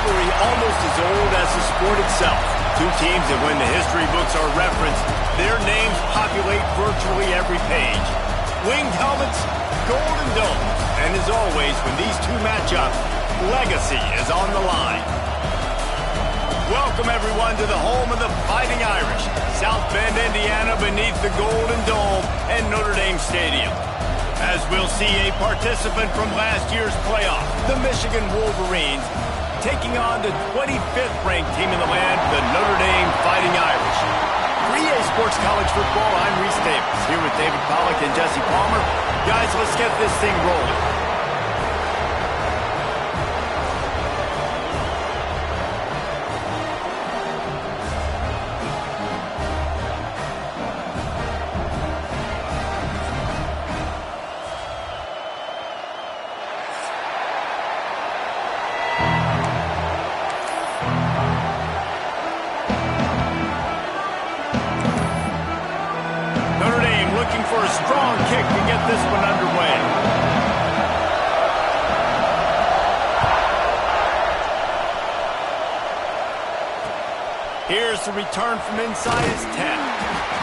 rivalry almost as old as the sport itself. Two teams that when the history books are referenced, their names populate virtually every page. Winged helmets, golden domes, and as always, when these two match up, legacy is on the line. Welcome everyone to the home of the Fighting Irish, South Bend, Indiana, beneath the Golden Dome and Notre Dame Stadium. As we'll see a participant from last year's playoff, the Michigan Wolverines, taking on the 25th ranked team in the land, the Notre Dame Fighting Irish. For EA Sports College Football, I'm Reese Davis, here with David Pollack and Jesse Palmer. Guys, let's get this thing rolling. For a strong kick to get this one underway. Here's the return from inside his 10.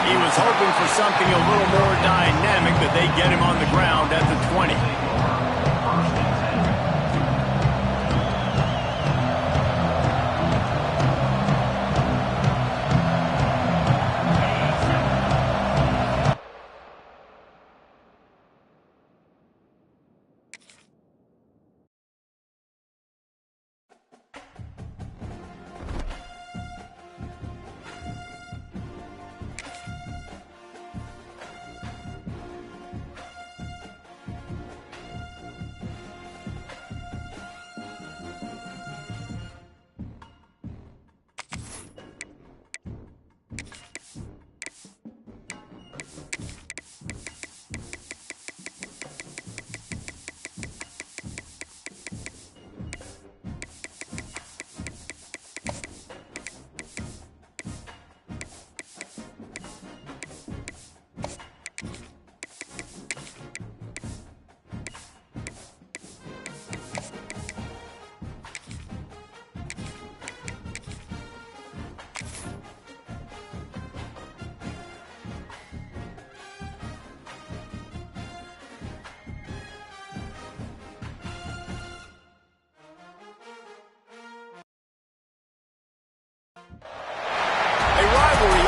He was hoping for something a little more dynamic, but they get him on the ground at the 20.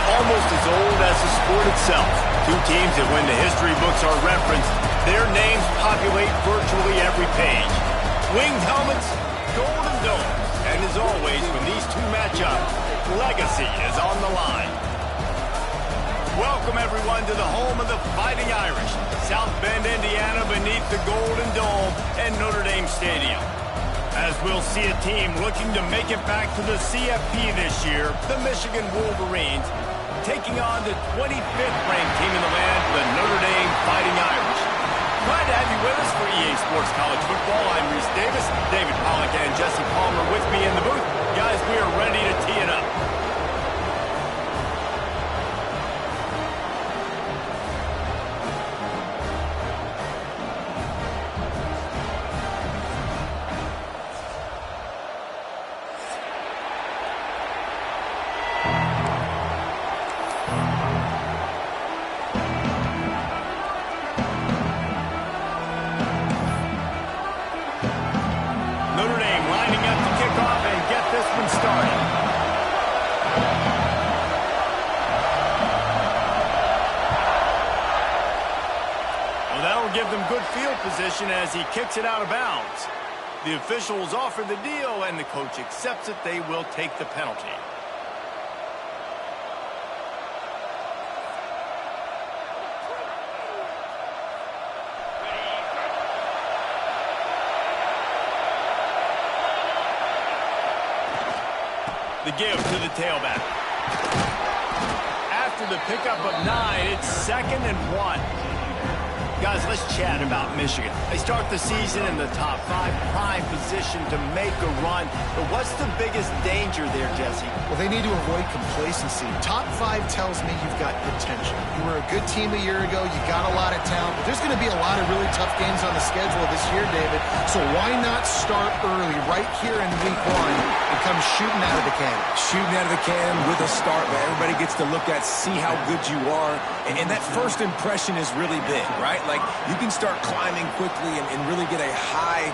Almost as old as the sport itself. Two teams that when the history books are referenced, their names populate virtually every page. Winged helmets, golden domes, and as always, when these two match up, legacy is on the line. Welcome everyone to the home of the Fighting Irish, South Bend, Indiana, beneath the Golden Dome and Notre Dame Stadium. As we'll see a team looking to make it back to the CFP this year, the Michigan Wolverines, taking on the 25th ranked team in the land, the Notre Dame Fighting Irish. Glad to have you with us for EA Sports College Football. I'm Reese Davis, David Pollack and Jesse Palmer with me in the booth. Guys, we are ready to tee it up. Give them good field position as he kicks it out of bounds. The officials offer the deal, and the coach accepts it. They will take the penalty. The give to the tailback. After the pickup of 9, it's 2nd and 1. Guys, let's chat about Michigan. They start the season in the top 5, prime position to make a run. But what's the biggest danger there, Jesse? Well, they need to avoid complacency. Top 5 tells me you've got potential. You were a good team a year ago. You got a lot of talent. But there's going to be a lot of really tough games on the schedule this year, David. So why not start early right here in week 1 and come shooting out of the cannon? Shooting out of the cannon with a start, man. Everybody gets to look at, see how good you are. And that first impression is really big, right? Like, you can start climbing quickly and really get a high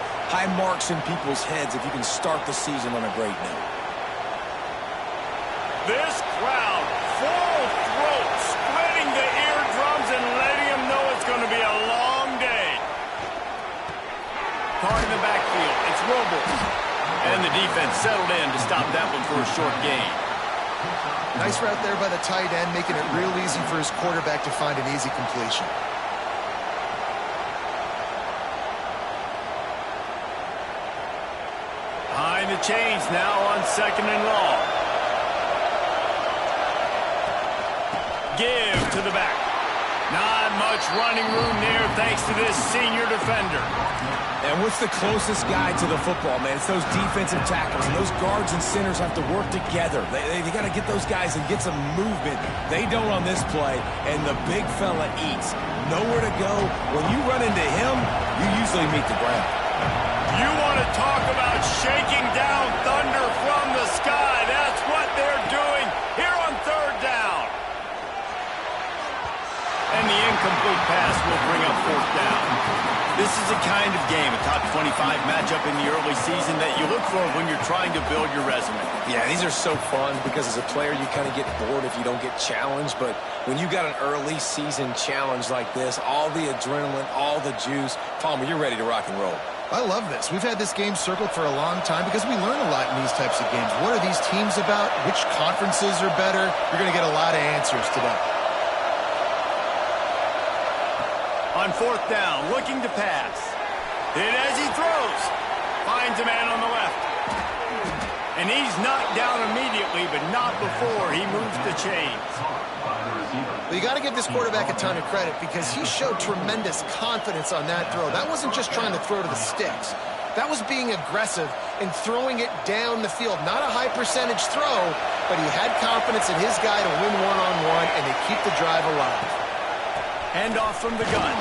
marks in people's heads if you can start the season on a great note. This crowd, full throat, splitting the eardrums and letting them know it's going to be a long day. Card in the backfield, it's Robles. And the defense settled in to stop that one for a short gain. Nice route there by the tight end, making it real easy for his quarterback to find an easy completion. Behind the chains now on 2nd and long. Give to the back. Not much running room there thanks to this senior defender. And what's the closest guy to the football, man? It's those defensive tackles. And those guards and centers have to work together. They got to get those guys and get some movement. They don't on this play, and the big fella eats. Nowhere to go. When you run into him, you usually meet the ground. You want to talk about shaking down thunder from the sky. That's what they're doing here on 3rd down. And the incomplete pass will bring up 4th down. This is the kind of game, a top 25 matchup in the early season that you look for when you're trying to build your resume. Yeah, these are so fun because as a player, you kind of get bored if you don't get challenged. But when you got an early season challenge like this, all the adrenaline, all the juice, Palmer, you're ready to rock and roll. I love this. We've had this game circled for a long time because we learn a lot in these types of games. What are these teams about? Which conferences are better? You're going to get a lot of answers today. On 4th down, looking to pass. And as he throws, finds a man on the left. And he's knocked down immediately, but not before he moves the chains. Well, you got to give this quarterback a ton of credit because he showed tremendous confidence on that throw. That wasn't just trying to throw to the sticks. That was being aggressive and throwing it down the field. Not a high percentage throw, but he had confidence in his guy to win one-on-one and to keep the drive alive. Handoff from the gun.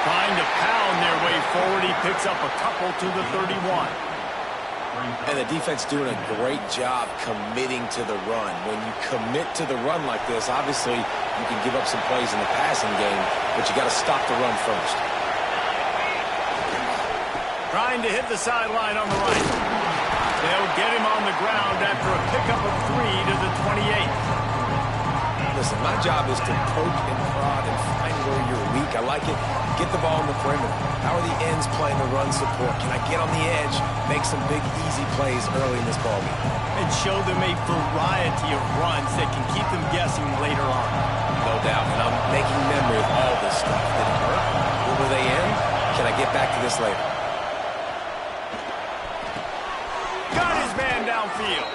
Trying to pound their way forward. He picks up a couple to the 31. And the defense doing a great job committing to the run. When you commit to the run like this, obviously you can give up some plays in the passing game, but you got to stop the run first. Trying to hit the sideline on the right. They'll get him on the ground after a pickup of 3 to the 28. Listen, my job is to poke and prod and find where you're weak. I like it. Get the ball in the perimeter. How are the ends playing the run support? Can I get on the edge, make some big, easy plays early in this ballgame? And show them a variety of runs that can keep them guessing later on. No doubt. And I'm making memory of all this stuff. Did it hurt? Where were they in? Can I get back to this later? Got his man downfield.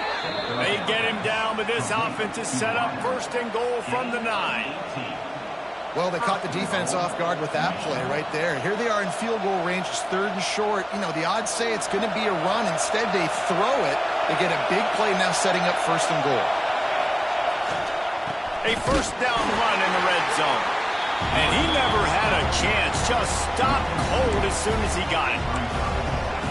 They get him down, but this offense is set up 1st and goal from the 9. Well, they caught the defense off guard with that play right there. Here they are in field goal range. It's 3rd and short. You know, the odds say it's going to be a run. Instead, they throw it. They get a big play now setting up 1st and goal. A 1st down run in the red zone. And he never had a chance. Just stopped cold as soon as he got it.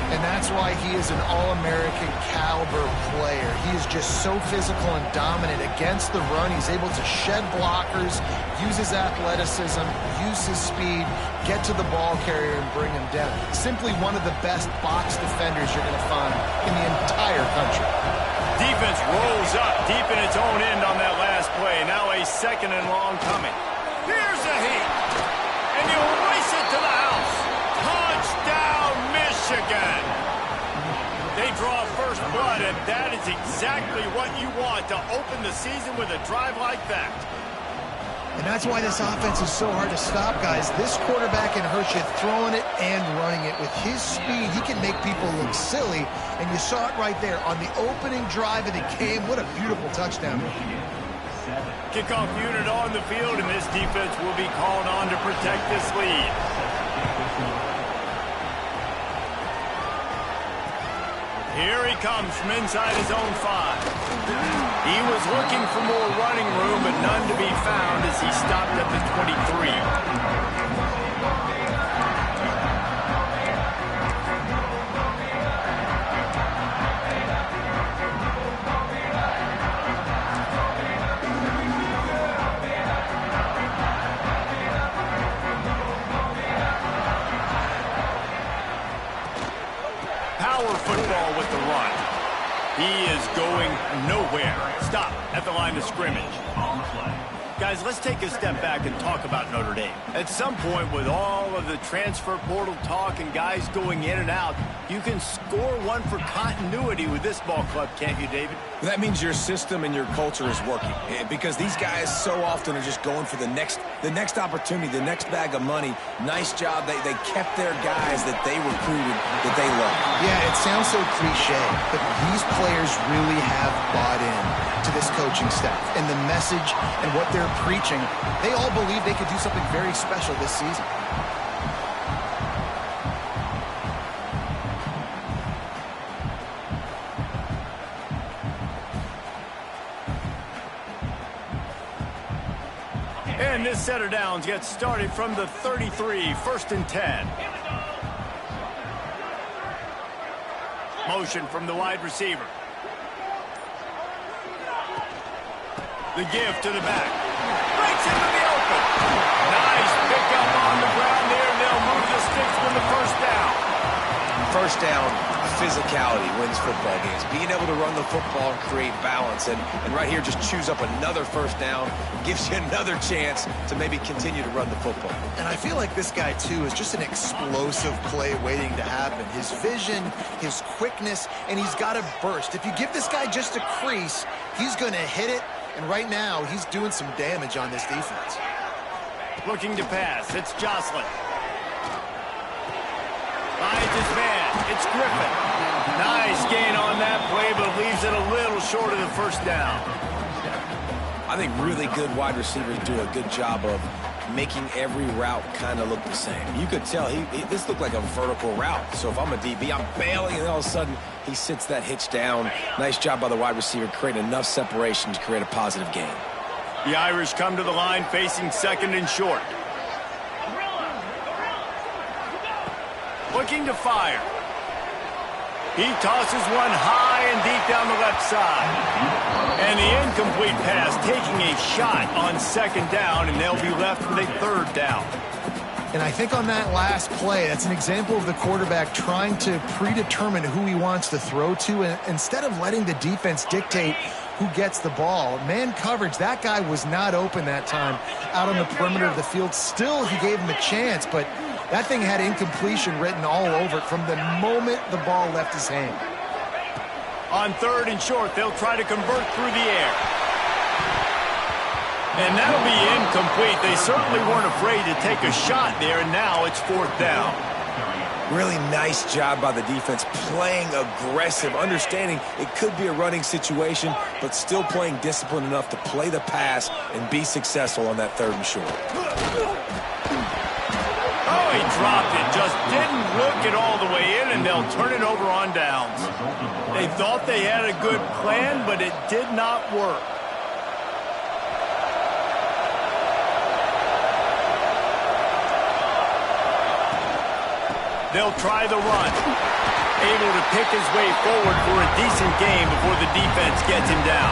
And that's why he is an All-American caliber player. He is just so physical and dominant against the run. He's able to shed blockers, use his athleticism, use his speed, get to the ball carrier and bring him down. Simply one of the best box defenders you're going to find in the entire country. Defense rolls up deep in its own end on that last play. Now a 2nd and long coming. Here's a heat. And he'll race it to the house. Touchdown, Michigan. They draw first blood, and that is exactly what you want to open the season with a drive like that. And that's why this offense is so hard to stop, guys. This quarterback can hurt you throwing it and running it. With his speed, he can make people look silly. And you saw it right there on the opening drive of the game. What a beautiful touchdown. Kickoff unit on the field, and this defense will be called on to protect this lead. Here he comes from inside his own 5. He was looking for more running room, but none to be found as he stopped at the 23. Football with the run. He is going nowhere. Stop at the line of scrimmage. Guys, let's take a step back and talk about Notre Dame. At some point, with all of the transfer portal talk and guys going in and out, you can score one for continuity with this ball club, can't you, David? That means your system and your culture is working, because these guys so often are just going for the next opportunity, the next bag of money. Nice job. They kept their guys that they recruited, that they love. Yeah, it sounds so cliche, but these players really have bought in to this coaching staff and the message and what they're preaching. They all believe they could do something very special this season. And this set of downs gets started from the 33, 1st and 10. Motion from the wide receiver. The give to the back. Breaks into the open. Nice pickup on the ground there, and they'll move the sticks with the first down. First down, physicality wins football games. Being able to run the football and create balance. And right here, just choose up another first down. Gives you another chance to maybe continue to run the football. And I feel like this guy, too, is just an explosive play waiting to happen. His vision, his quickness, and he's got a burst. If you give this guy just a crease, he's going to hit it. And right now, he's doing some damage on this defense. Looking to pass. It's Jocelyn. Finds his man. It's Griffin. Nice gain on that play, but leaves it a little short of the first down. I think really good wide receivers do a good job of making every route kind of look the same. You could tell this looked like a vertical route. So if I'm a DB, I'm bailing, and all of a sudden he sits that hitch down. Nice job by the wide receiver, creating enough separation to create a positive gain. The Irish come to the line facing 2nd and short. Looking to fire. He tosses one high and deep down the left side. And the incomplete pass taking a shot on 2nd down, and they'll be left with a 3rd down. And I think on that last play, that's an example of the quarterback trying to predetermine who he wants to throw to, and instead of letting the defense dictate who gets the ball. Man coverage, that guy was not open that time out on the perimeter of the field. Still, he gave him a chance, but that thing had incompletion written all over it from the moment the ball left his hand. On 3rd and short, they'll try to convert through the air. And that'll be incomplete. They certainly weren't afraid to take a shot there, and now it's 4th down. Really nice job by the defense, playing aggressive, understanding it could be a running situation, but still playing disciplined enough to play the pass and be successful on that 3rd and short. Oh, he dropped it. Just didn't look it all the way in, and they'll turn it over on downs. They thought they had a good plan, but it did not work. They'll try the run. Able to pick his way forward for a decent game before the defense gets him down.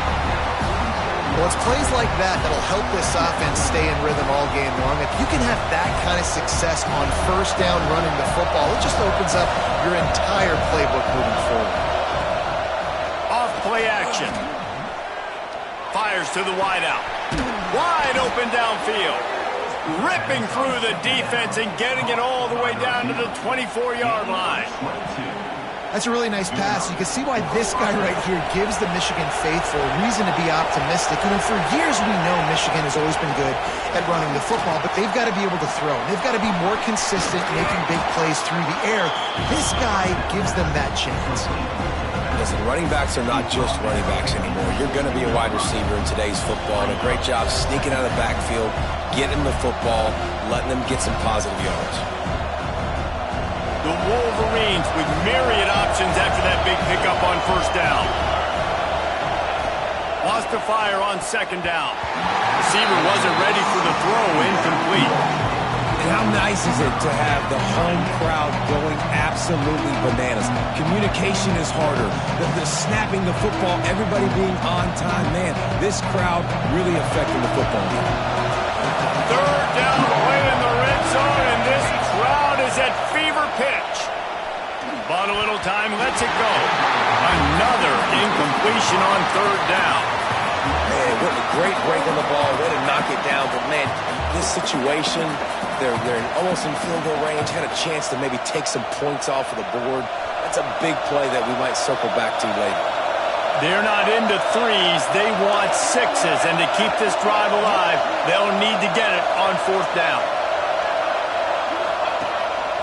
Well, it's plays like that that'll help this offense stay in rhythm all game long. If you can have that kind of success on 1st down running the football, it just opens up your entire playbook moving forward. Off play action. Fires to the wideout. Wide open downfield. Ripping through the defense and getting it all the way down to the 24-yard line. That's a really nice pass. You can see why this guy right here gives the Michigan faithful a reason to be optimistic. You know, for years we know Michigan has always been good at running the football, but they've got to be able to throw. They've got to be more consistent making big plays through the air. This guy gives them that chance. Listen, running backs are not just running backs anymore. You're going to be a wide receiver in today's football, and a great job sneaking out of the backfield, getting the football, letting them get some positive yards. The Wolverines with myriad options after that big pickup on first down. Lost to fire on second down. Receiver wasn't ready for the throw, incomplete. And how nice is it to have the home crowd going absolutely bananas? Communication is harder. The snapping the football, everybody being on time. Man, this crowd really affecting the football game. Third down, way in the red zone, and this crowd is at fever pitch. Bought a little time, lets it go. Another incompletion on third down. Man, what a great break on the ball. Way to knock it down. But, man, this situation, they're almost in field goal range, had a chance to maybe take some points off of the board. That's a big play that we might circle back to later. They're not into threes. They want sixes. And to keep this drive alive, they'll need to get it on fourth down.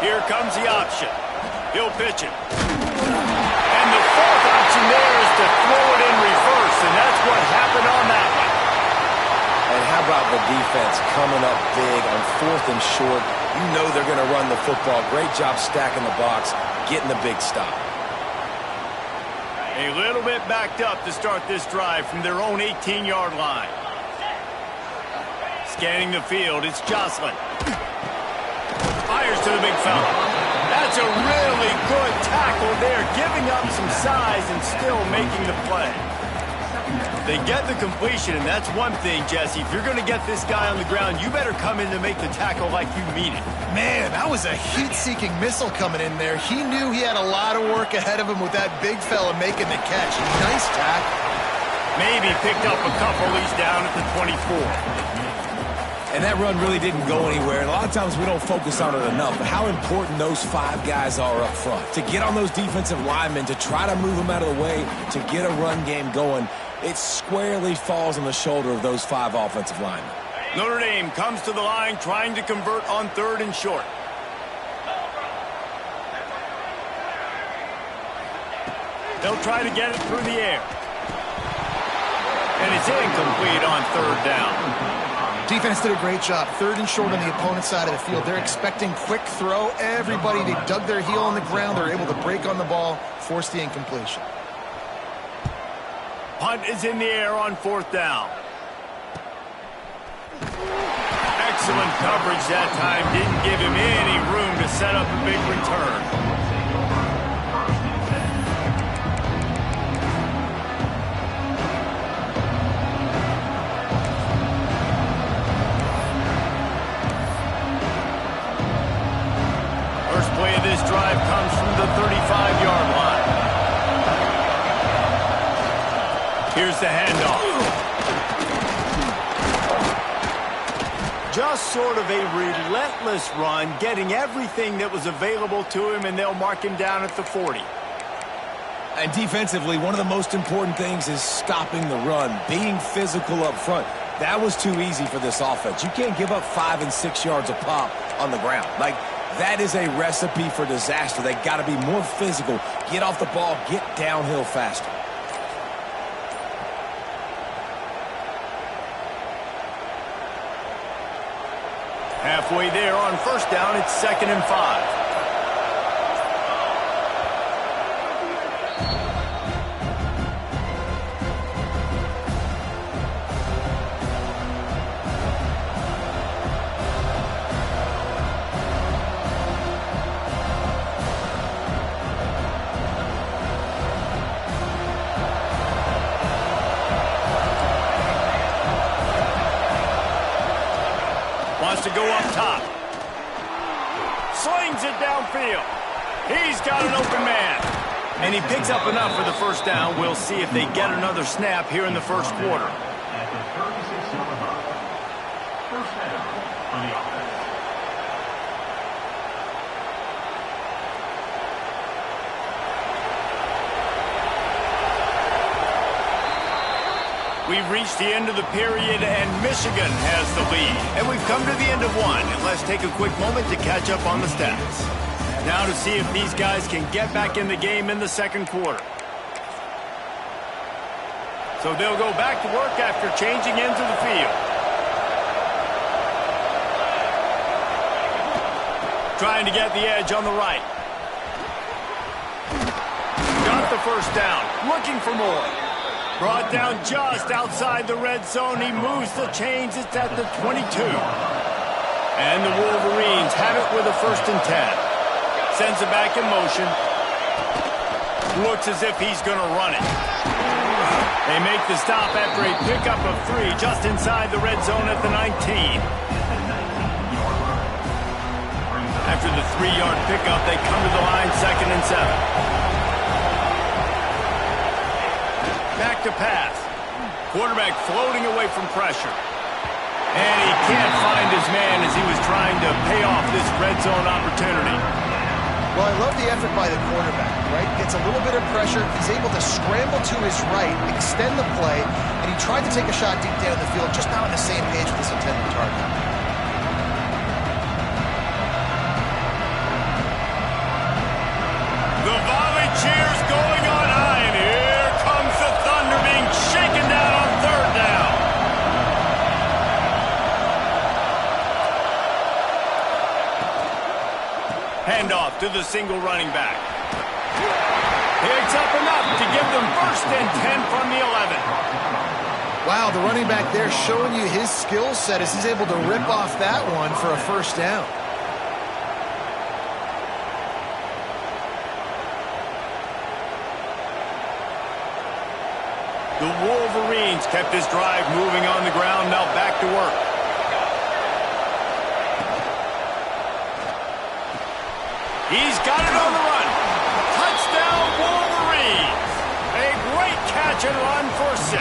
Here comes the option. He'll pitch it. And the fourth option there is to throw it in reverse, and that's what happened on that one. And how about the defense coming up big on fourth and short? You know they're going to run the football. Great job stacking the box, getting the big stop. A little bit backed up to start this drive from their own 18-yard line. Scanning the field, it's Jocelyn. Fires to the big fella. That's a really good tackle there, giving up some size and still making the play. They get the completion, and that's one thing, Jesse. If you're going to get this guy on the ground, you better come in to make the tackle like you mean it. Man, that was a heat-seeking missile coming in there. He knew he had a lot of work ahead of him with that big fella making the catch. Nice tackle. Maybe picked up a couple. He's down at the 24. And that run really didn't go anywhere. And a lot of times we don't focus on it enough, but how important those five guys are up front. To get on those defensive linemen, to try to move them out of the way, to get a run game going, it squarely falls on the shoulder of those five offensive linemen. Notre Dame comes to the line trying to convert on third and short. They'll try to get it through the air. And it's incomplete on third down. Defense did a great job. Third and short on the opponent's side of the field. They're expecting quick throw. Everybody, they dug their heel on the ground. They're able to break on the ball, force the incompletion. Punt is in the air on fourth down. Excellent coverage that time. Didn't give him any room to set up a big return. This drive comes from the 35-yard line. Here's the handoff. Just sort of a relentless run, getting everything that was available to him, and they'll mark him down at the 40. And defensively, one of the most important things is stopping the run, being physical up front. That was too easy for this offense. You can't give up 5 and 6 yards a pop on the ground. That is a recipe for disaster. They got to be more physical, get off the ball, get downhill faster. Halfway there on first down, it's 2nd and 5. To go up top. Slings it downfield. He's got an open man. And he picks up enough for the first down. We'll see if they get another snap here in the first quarter. We've reached the end of the period, and Michigan has the lead. And we've come to the end of one, and let's take a quick moment to catch up on the stats. Now to see if these guys can get back in the game in the second quarter. So they'll go back to work after changing into the field. Trying to get the edge on the right. first down, looking for more. Brought down just outside the red zone. He moves the chains. It's at the 22. And the Wolverines have it with a 1st and 10. Sends it back in motion. Looks as if he's going to run it. They make the stop after a pickup of 3 just inside the red zone at the 19. After the 3-yard pickup, they come to the line 2nd and 7. Back to pass. Quarterback floating away from pressure. And he can't find his man as he was trying to pay off this red zone opportunity. Well, I love the effort by the quarterback, right? Gets a little bit of pressure. He's able to scramble to his right, extend the play, and he tried to take a shot deep down the field, just not on the same page with his intended target. The volley cheers going on high, and here comes the Thunder being shaken down on 3rd down. Handoff to the single running back. Picks up enough to give them 1st and 10 from the 11. Wow, the running back there showing you his skill set as he's able to rip off that one for a 1st down. The Wolverines kept this drive moving on the ground, now back to work. He's got it on the run. Touchdown, Wolverines. A great catch and run for 6.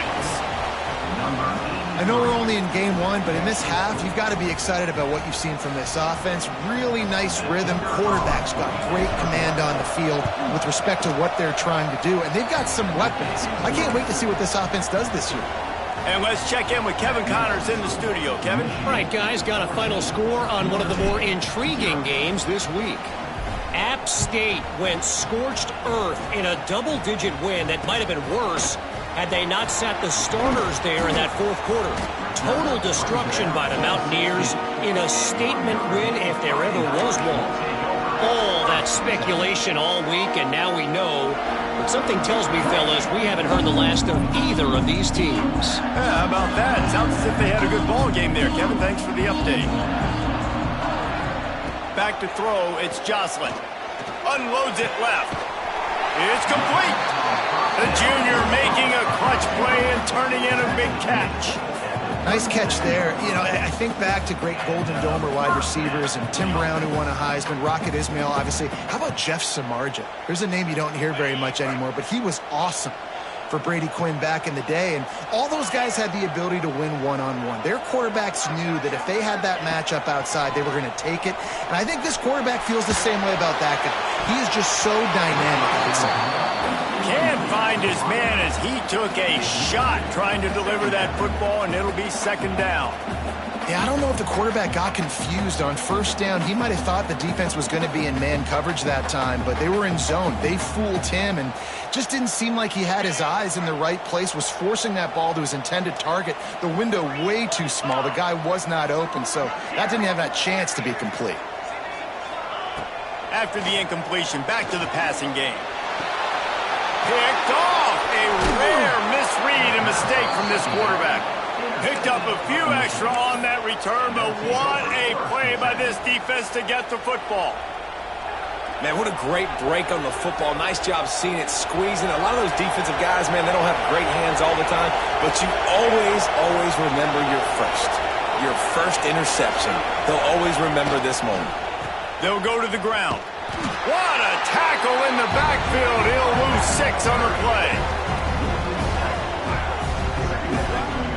I know we're only in game 1, but in this half, you've got to be excited about what you've seen from this offense. Really nice rhythm. Quarterback's got great command on the field with respect to what they're trying to do, and they've got some weapons. I can't wait to see what this offense does this year. And let's check in with Kevin Connors in the studio. Kevin? All right, guys, got a final score on one of the more intriguing games this week. App State went scorched earth in a double-digit win that might have been worse had they not sat the starters there in that 4th quarter. Total destruction by the Mountaineers in a statement win if there ever was one. All that speculation all week, and now we know. But something tells me, fellas, we haven't heard the last of either of these teams. Yeah, how about that? Sounds as if they had a good ball game there. Kevin, thanks for the update. Back to throw, it's Jocelyn. Unloads it left. It's complete. The junior making a clutch play and turning in a big catch. Nice catch there. You know, I think back to great Golden Domer wide receivers and Tim Brown, who won a Heisman, Rocket Ismail, obviously. How about Jeff Samardzija? There's a name you don't hear very much anymore, but he was awesome for Brady Quinn back in the day, and all those guys had the ability to win one-on-one. Their quarterbacks knew that if they had that matchup outside, they were going to take it, and I think this quarterback feels the same way about that guy. He is just so dynamic outside. Can't find his man as he took a shot trying to deliver that football, and it'll be 2nd down. Yeah, I don't know if the quarterback got confused on 1st down. He might have thought the defense was going to be in man coverage that time, but they were in zone. They fooled him and just didn't seem like he had his eyes in the right place, was forcing that ball to his intended target. The window way too small. The guy was not open, so that didn't have that chance to be complete. After the incompletion, back to the passing game. Picked off. A rare misread and mistake from this quarterback. Picked up a few extra on that return, but what a play by this defense to get the football. Man, what a great break on the football. Nice job seeing it, squeezing. A lot of those defensive guys, man, they don't have great hands all the time, but you always remember your first interception. They'll always remember this moment. They'll go to the ground. What a tackle in the backfield. He'll lose 6 on the play.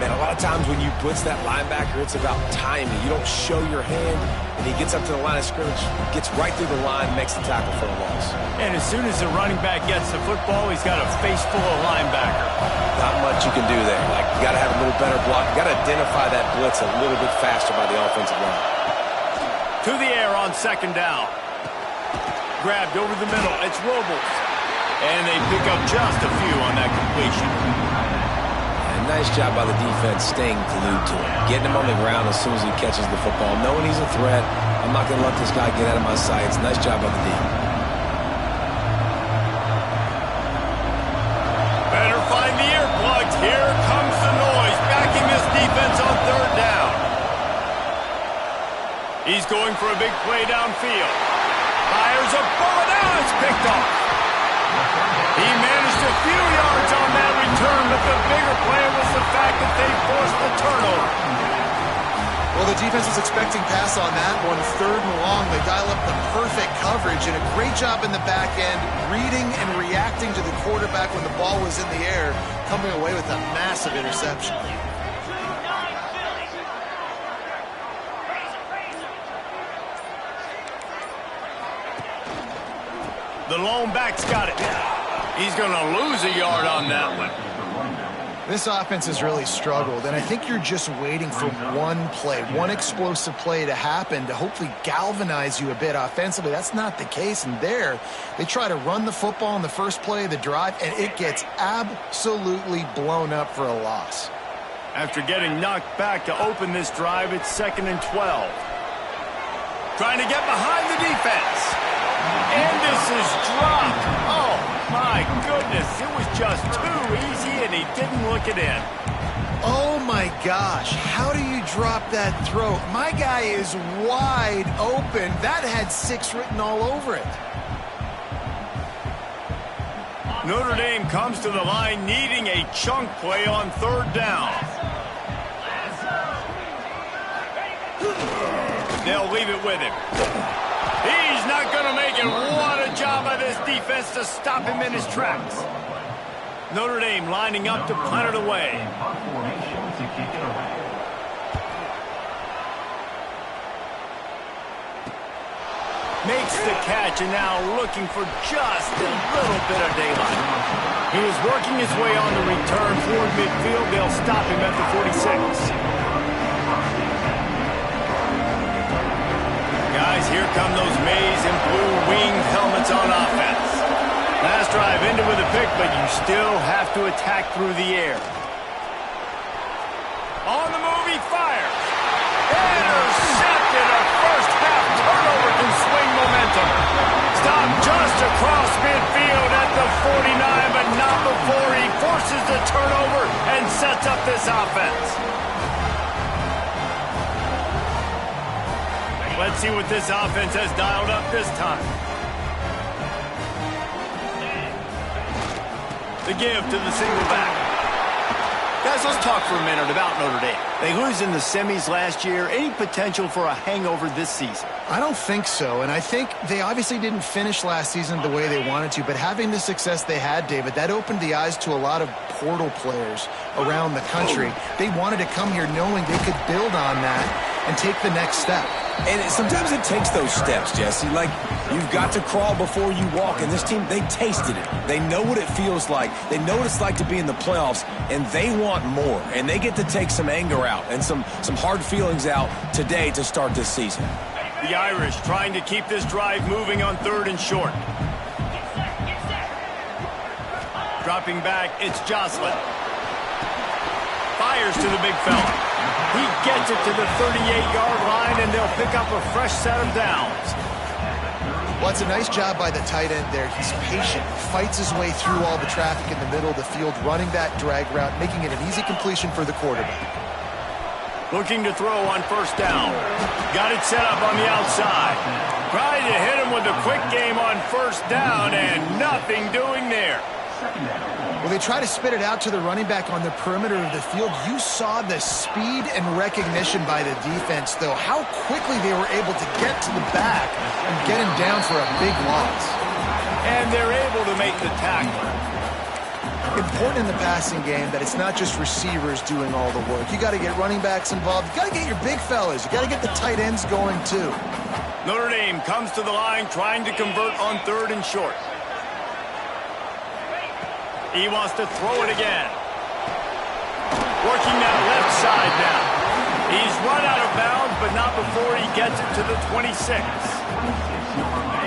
Man, a lot of times when you blitz that linebacker, it's about timing. You don't show your hand, and he gets up to the line of scrimmage, gets right through the line, makes the tackle for a loss. And as soon as the running back gets the football, he's got a face full of linebacker. Not much you can do there. Like, you got to have a little better block. You got to identify that blitz a little bit faster by the offensive line. To the air on 2nd down. Grabbed over the middle. It's Robles. And they pick up just a few on that completion. And nice job by the defense staying glued to him. Getting him on the ground as soon as he catches the football. Knowing he's a threat. I'm not going to let this guy get out of my sights. Nice job by the D. defense on third down. He's going for a big play downfield. Fires a bullet out. It's picked off. He managed a few yards on that return, but the bigger play was the fact that they forced the turnover. Well, the defense was expecting pass on that one. Third and long, they dial up the perfect coverage and a great job in the back end, reading and reacting to the quarterback when the ball was in the air, coming away with a massive interception. The lone back's got it. He's going to lose a yard on that one. This offense has really struggled, and I think you're just waiting for one play, one explosive play to happen to hopefully galvanize you a bit offensively. That's not the case, and there they try to run the football in the first play of the drive, and it gets absolutely blown up for a loss. After getting knocked back to open this drive, it's 2nd and 12. Trying to get behind the defense. And this is dropped. Oh, my goodness. It was just too easy, and he didn't look it in. Oh, my gosh. How do you drop that throw? My guy is wide open. That had 6 written all over it. Notre Dame comes to the line needing a chunk play on third down. They'll leave it with him. He's not going to make it. What a job by this defense to stop him in his tracks. Notre Dame lining up to punt it away. Makes the catch and now looking for just a little bit of daylight. He was working his way on the return toward midfield. They'll stop him at the 46. Guys, here come those maize and blue winged helmets on offense. Last drive ended with a pick, but you still have to attack through the air. On the move, he fires. Intercepted. A first half turnover can swing momentum. Stopped just across midfield at the 49, but not before he forces the turnover and sets up this offense. Let's see what this offense has dialed up this time. The give to the single back. Guys, let's talk for a minute about Notre Dame. They lose in the semis last year. Any potential for a hangover this season? I don't think so, and I think they obviously didn't finish last season the way they wanted to, but having the success they had, David, that opened the eyes to a lot of portal players around the country. They wanted to come here knowing they could build on that and take the next step. And sometimes it takes those steps, Jesse. Like, you've got to crawl before you walk. And this team, they tasted it. They know what it feels like. They know what it's like to be in the playoffs, and they want more. And they get to take some anger out and some hard feelings out today to start this season. The Irish trying to keep this drive moving on third and short. Dropping back, it's Jocelyn. Fires to the big fella. He gets it to the 38-yard line, and they'll pick up a fresh set of downs. Well, it's a nice job by the tight end there. He's patient, fights his way through all the traffic in the middle of the field, running that drag route, making it an easy completion for the quarterback. Looking to throw on first down. Got it set up on the outside. Trying to hit him with a quick game on first down, and nothing doing there. Well, they try to spit it out to the running back on the perimeter of the field. You saw the speed and recognition by the defense, though, how quickly they were able to get to the back and get him down for a big loss. And they're able to make the tackle. Important in the passing game that it's not just receivers doing all the work. You got to get running backs involved. You got to get your big fellas. You got to get the tight ends going, too. Notre Dame comes to the line trying to convert on third and short. He wants to throw it again. Working that left side now. He's run out of bounds, but not before he gets it to the 26.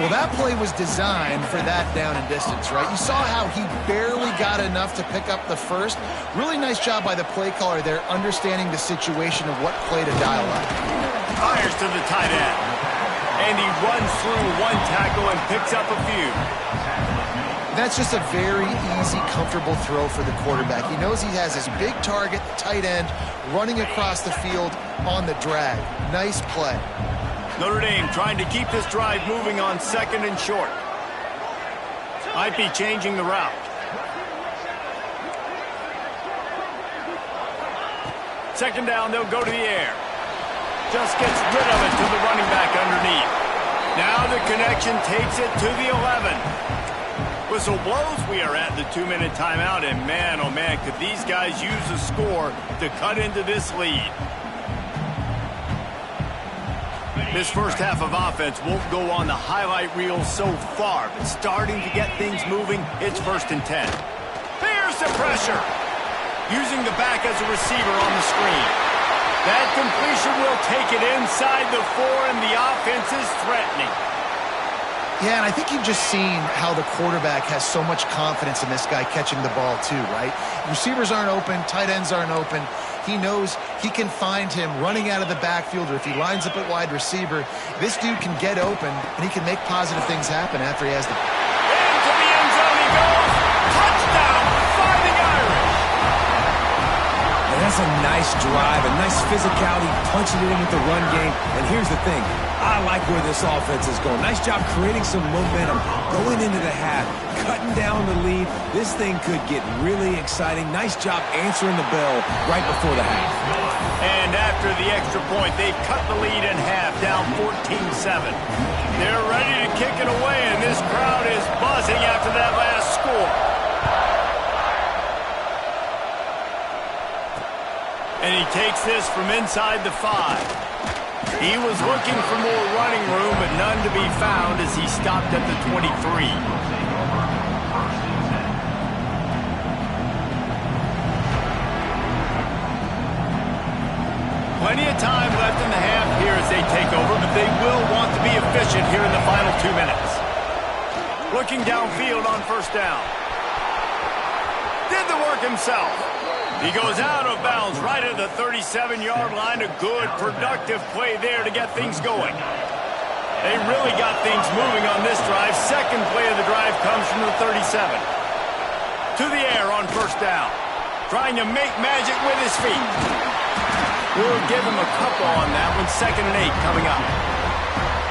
Well, that play was designed for that down and distance, right? You saw how he barely got enough to pick up the first. Really nice job by the play caller there, understanding the situation of what play to dial up. Fires to the tight end. And he runs through one tackle and picks up a few. And that's just a very easy, comfortable throw for the quarterback. He knows he has his big target, tight end, running across the field on the drag. Nice play. Notre Dame trying to keep this drive moving on 2nd and short. Might be changing the route. Second down, they'll go to the air. Just gets rid of it to the running back underneath. Now the connection takes it to the 11. Whistle blows. We are at the 2-minute timeout, and man, oh man, could these guys use a score to cut into this lead. This first half of offense won't go on the highlight reel so far, but starting to get things moving, it's 1st and 10. There's the pressure. Using the back as a receiver on the screen. That completion will take it inside the 4, and the offense is threatening. Yeah, and I think you've just seen how the quarterback has so much confidence in this guy catching the ball too, right? Receivers aren't open, tight ends aren't open. He knows he can find him running out of the backfield, or if he lines up at wide receiver, this dude can get open, and he can make positive things happen after he has the... Into the end zone he goes! Touchdown! Fighting Irish! And that's a nice drive, a nice physicality, punching it in with the run game. And here's the thing. I like where this offense is going. Nice job creating some momentum, going into the half, cutting down the lead. This thing could get really exciting. Nice job answering the bell right before the half. And after the extra point, they've cut the lead in half, down 14-7. They're ready to kick it away, and this crowd is buzzing after that last score. And he takes this from inside the 5. He was looking for more running room, but none to be found as he stopped at the 23. Plenty of time left in the half here as they take over, but they will want to be efficient here in the final 2 minutes. Looking downfield on 1st down. Did the work himself. He goes out of bounds right at the 37-yard line. A good, productive play there to get things going. They really got things moving on this drive. Second play of the drive comes from the 37. To the air on 1st down. Trying to make magic with his feet. We'll give him a couple on that one. 2nd and 8 coming up.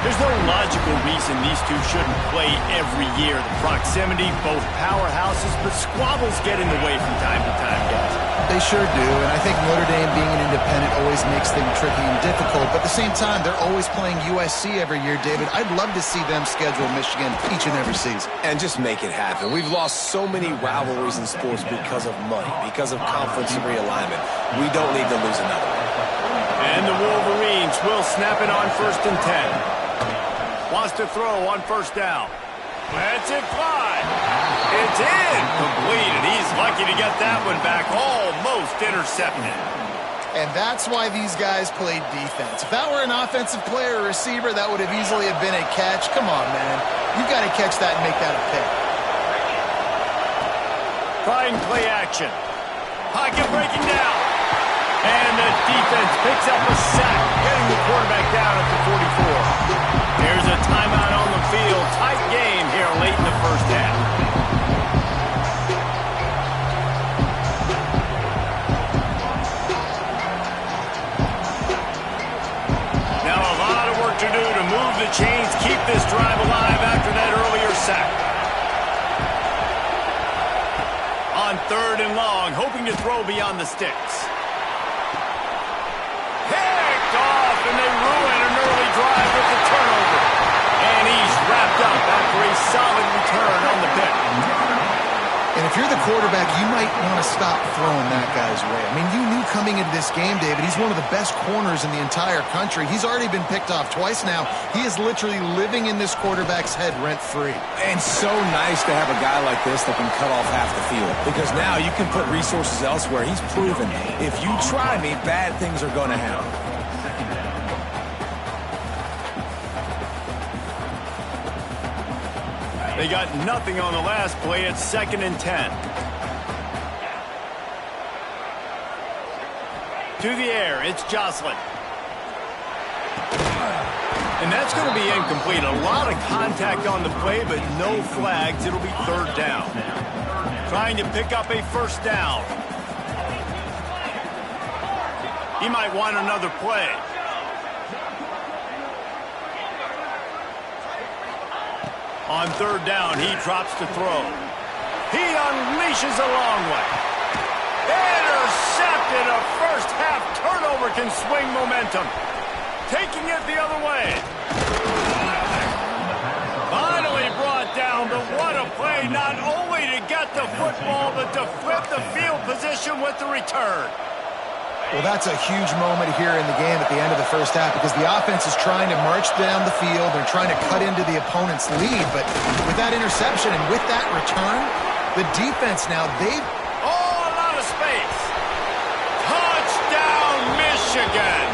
There's no logical reason these two shouldn't play every year. The proximity, both powerhouses, but squabbles get in the way from time to time, guys. They sure do, and I think Notre Dame being an independent always makes things tricky and difficult, but at the same time, they're always playing USC every year, David. I'd love to see them schedule Michigan each and every season. And just make it happen. We've lost so many rivalries in sports because of money, because of conference realignment. We don't need to lose another one. And the Wolverines will snap it on 1st and 10. Wants to throw on 1st down. Lets it fly. It's in. Completed. He's lucky to get that one back. Almost intercepted. And that's why these guys played defense. If that were an offensive player or receiver, that would have easily have been a catch. Come on, man. You've got to catch that and make that a pick. Trying play action. Pocket breaking down. And the defense picks up a sack, getting the quarterback down at the 44. Here's a timeout on the field. Tight game here late in the first half. Now a lot of work to do to move the chains, keep this drive alive after that earlier sack. On 3rd and long, hoping to throw beyond the sticks. Picked off, and they ruin an early drive with the turnover. And he's wrapped up after a solid return on the pick. And if you're the quarterback, you might want to stop throwing that guy's way. I mean, you knew coming into this game, David, he's one of the best corners in the entire country. He's already been picked off twice now. He is literally living in this quarterback's head rent-free. And so nice to have a guy like this that can cut off half the field. Because now you can put resources elsewhere. He's proven if you try me, bad things are going to happen. They got nothing on the last play. It's 2nd and 10. To the air, it's Jocelyn. And that's going to be incomplete. A lot of contact on the play, but no flags. It'll be third down. Trying to pick up a first down. He might want another play. On third down, he drops to throw. He unleashes a long way. Intercepted. A first half turnover can swing momentum. Taking it the other way. Finally brought down, but what a play, not only to get the football, but to flip the field position with the return. Well, that's a huge moment here in the game at the end of the first half because the offense is trying to march down the field. They're trying to cut into the opponent's lead, but with that interception and with that return, the defense now, Oh, a lot of space. Touchdown, Michigan.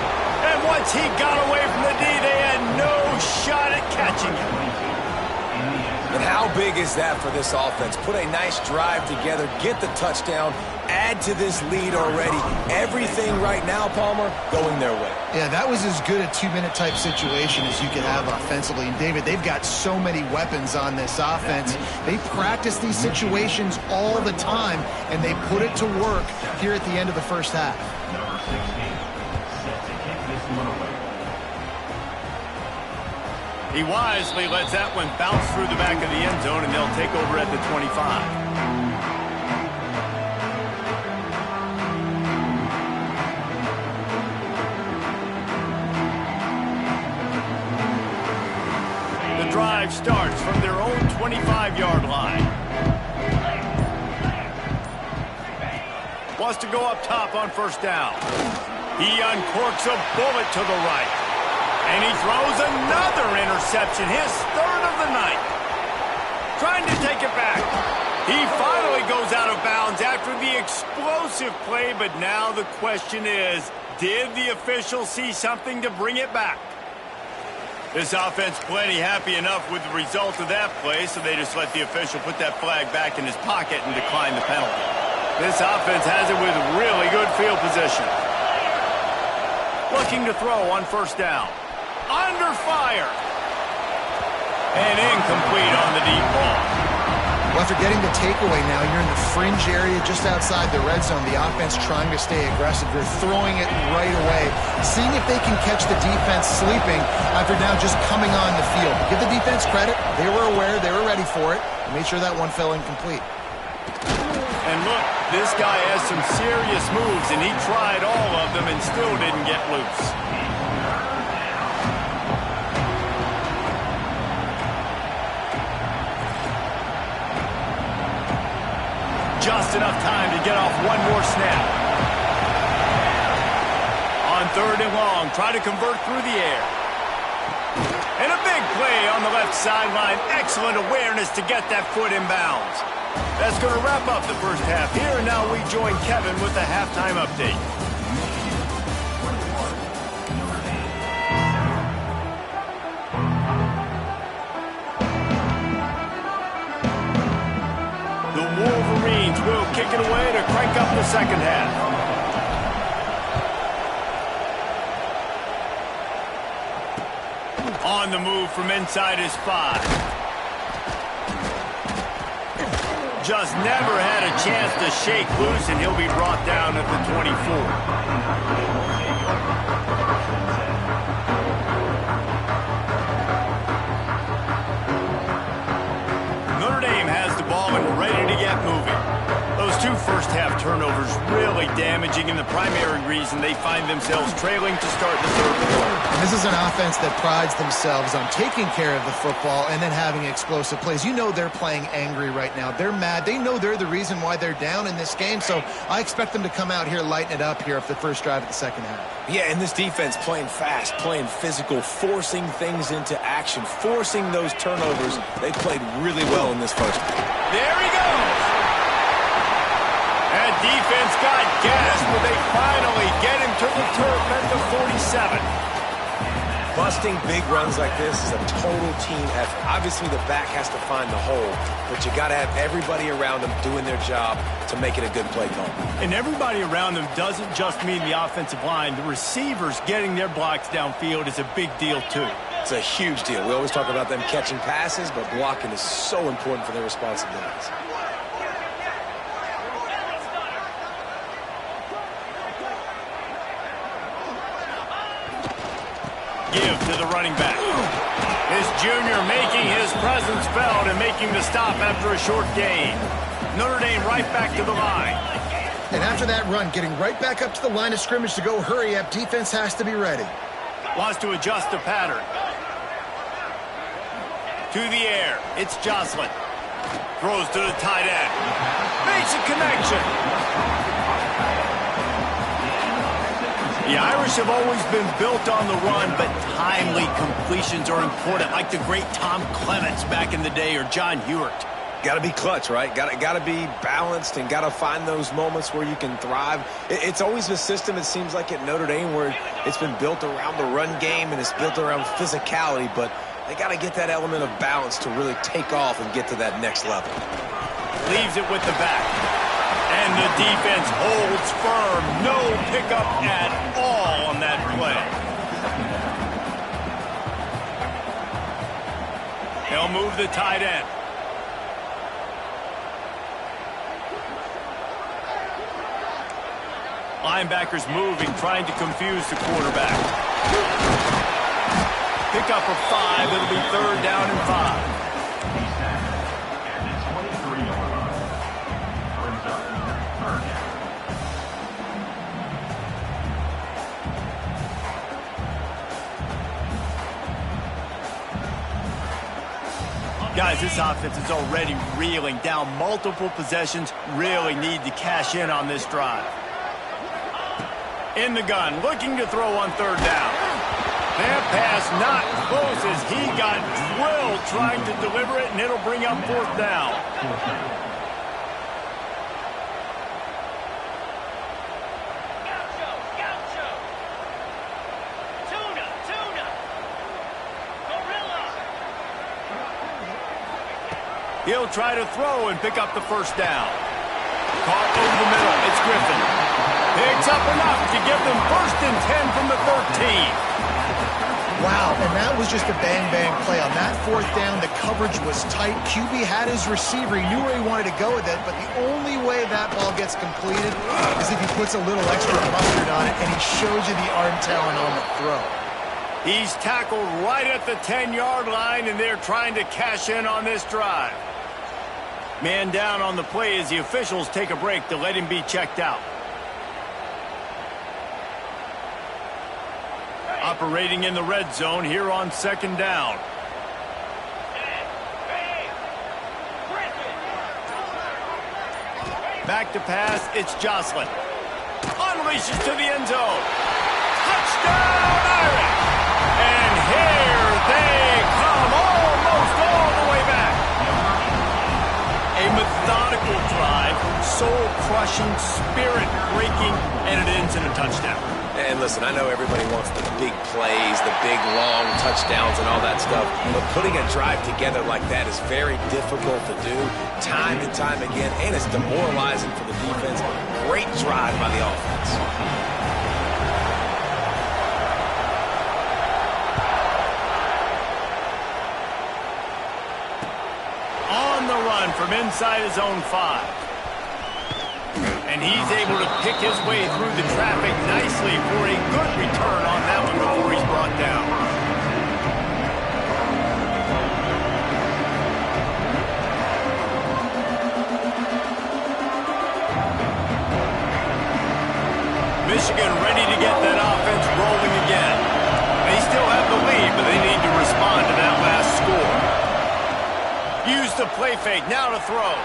And once he got away from the D, they had no shot at catching him. And how big is that for this offense? Put a nice drive together, get the touchdown, add to this lead already. Everything right now, Palmer, going their way. Yeah, that was as good a two-minute type situation as you could have offensively. And, David, they've got so many weapons on this offense. They practice these situations all the time, and they put it to work here at the end of the first half. He wisely lets that one bounce through the back of the end zone, and they'll take over at the 25. The drive starts from their own 25-yard line. Wants to go up top on first down. He uncorks a bullet to the right. And he throws another interception, his third of the night. Trying to take it back. He finally goes out of bounds after the explosive play, but now the question is, did the official see something to bring it back? This offense plenty happy enough with the result of that play, so they just let the official put that flag back in his pocket and decline the penalty. This offense has it with really good field position. Looking to throw on first down. Under fire. And incomplete on the deep ball. Well, after getting the takeaway now, you're in the fringe area just outside the red zone. The offense trying to stay aggressive. They're throwing it right away, seeing if they can catch the defense sleeping after now just coming on the field. Give the defense credit. They were aware. They were ready for it. Made sure that one fell incomplete. And look, this guy has some serious moves, and he tried all of them and still didn't get loose. Just enough time to get off one more snap. On third and long, try to convert through the air. And a big play on the left sideline. Excellent awareness to get that foot in bounds. That's going to wrap up the first half here, and now we join Kevin with the halftime update. Wolverines will kick it away to crank up the second half. On the move from inside his 5. Just never had a chance to shake loose, and he'll be brought down at the 24. Notre Dame has the ball and ready to get moving. Those two first-half turnovers really damaging, and the primary reason they find themselves trailing to start the third quarter. And this is an offense that prides themselves on taking care of the football and then having explosive plays. You know they're playing angry right now. They're mad. They know they're the reason why they're down in this game, so I expect them to come out here, lighten it up here for the first drive of the second half. Yeah, and this defense playing fast, playing physical, forcing things into action, forcing those turnovers. They played really well in this first. There he goes. That defense got gas, but they finally get him to the turf at the 47. Busting big runs like this is a total team effort. Obviously, the back has to find the hole, but you got to have everybody around them doing their job to make it a good play call. And everybody around them doesn't just mean the offensive line. The receivers getting their blocks downfield is a big deal, too. It's a huge deal. We always talk about them catching passes, but blocking is so important for their responsibilities. Give to the running back. His junior making his presence felt and making the stop after a short gain. Notre Dame right back to the line. And after that run, getting right back up to the line of scrimmage to go hurry up, defense has to be ready. Wants to adjust the pattern. To the air, it's Jocelyn. Throws to the tight end. Makes a connection. The Irish have always been built on the run, but timely completions are important, like the great Tom Clements back in the day or John Hewitt. Got to be clutch, right? Got to be balanced and got to find those moments where you can thrive. It's always a system, it seems like, at Notre Dame where it's been built around the run game and it's built around physicality, but they got to get that element of balance to really take off and get to that next level. Leaves it with the back. And the defense holds firm. No pickup at all on that play. They'll move the tight end. Linebackers moving, trying to confuse the quarterback. Pick up for 5. It'll be 3rd down and 5. Guys, this offense is already reeling down multiple possessions. Really need to cash in on this drive. In the gun, looking to throw on 3rd down. That pass not close as he got drilled trying to deliver it, and it'll bring up 4th down. He'll try to throw and pick up the 1st down. Caught over the middle. It's Griffin. Picks up enough to give them 1st and 10 from the 13. Wow, and that was just a bang-bang play. On that 4th down, the coverage was tight. QB had his receiver. He knew where he wanted to go with it, but the only way that ball gets completed is if he puts a little extra mustard on it, and he shows you the arm talent on the throw. He's tackled right at the 10-yard line, and they're trying to cash in on this drive. Man down on the play as the officials take a break to let him be checked out. Operating in the red zone here on 2nd down. Back to pass, it's Jocelyn. Unleashes to the end zone. Touchdown, Irish! And here they come, almost all the way back. A methodical drive, soul-crushing, spirit-breaking, and it ends in a touchdown. And listen, I know everybody wants the big plays, the big, long touchdowns and all that stuff, but putting a drive together like that is very difficult to do time and time again, and it's demoralizing for the defense. Great drive by the offense. On the run from inside his own 5. And he's able to pick his way through the traffic nicely for a good return on that one before he's brought down. Michigan ready to get that offense rolling again. They still have the lead, but they need to respond to that last score. Use the play fake, now to throw.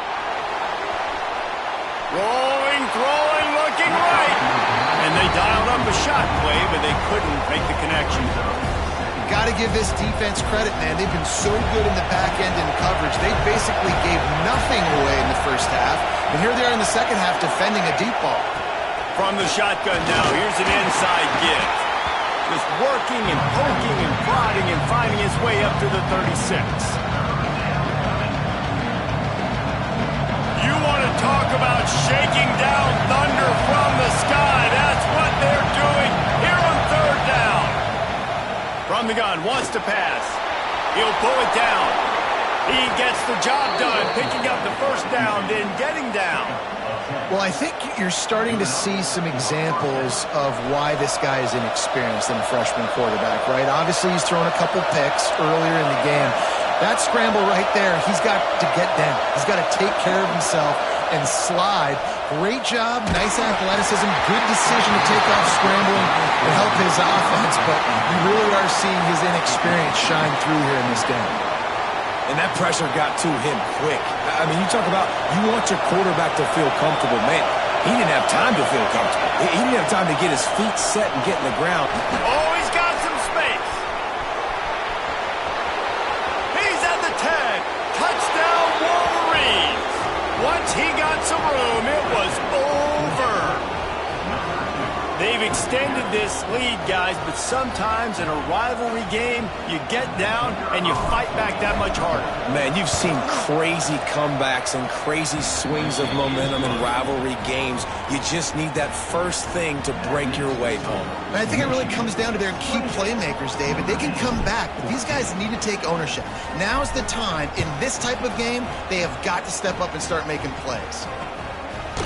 Rolling, throwing, looking right. And they dialed up a shot play, but they couldn't make the connection. Got to give this defense credit, man. They've been so good in the back end in coverage. They basically gave nothing away in the first half. And here they are in the second half defending a deep ball. From the shotgun now, here's an inside give. Just working and poking and prodding and finding his way up to the 36. You want to talk about shaking down thunder from the sky. That's what they're doing here on 3rd down. From the gun, wants to pass. He gets the job done, picking up the first down, then getting down. Well, I think you're starting to see some examples of why this guy is inexperienced in a freshman quarterback, right? Obviously, he's thrown a couple picks earlier in the game. That scramble right there, he's got to get down. He's got to take care of himself and slide. Great job, nice athleticism, good decision to take off scrambling to help his offense, but you really are seeing his inexperience shine through here in this game. And that pressure got to him quick. I mean, you talk about you want your quarterback to feel comfortable. Man, he didn't have time to feel comfortable. He didn't have time to get his feet set and get in the ground. Oh, he's got some space. He's at the 10. Touchdown, Wolverines. Once he got some room, it was over. They've extended this lead, guys, but sometimes in a rivalry game, you get down and you fight back that much harder. Man, you've seen crazy comebacks and crazy swings of momentum in rivalry games. You just need that first thing to break your way, Palmer. And I think it really comes down to their key playmakers, David. They can come back, but these guys need to take ownership. Now's the time. In this type of game, they have got to step up and start making plays.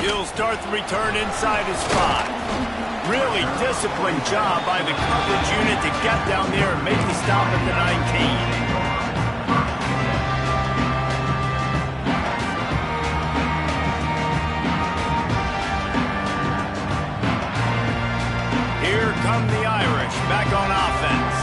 He'll start the return inside his 5. Really disciplined job by the coverage unit to get down there and make the stop at the 19. Here come the Irish, back on offense.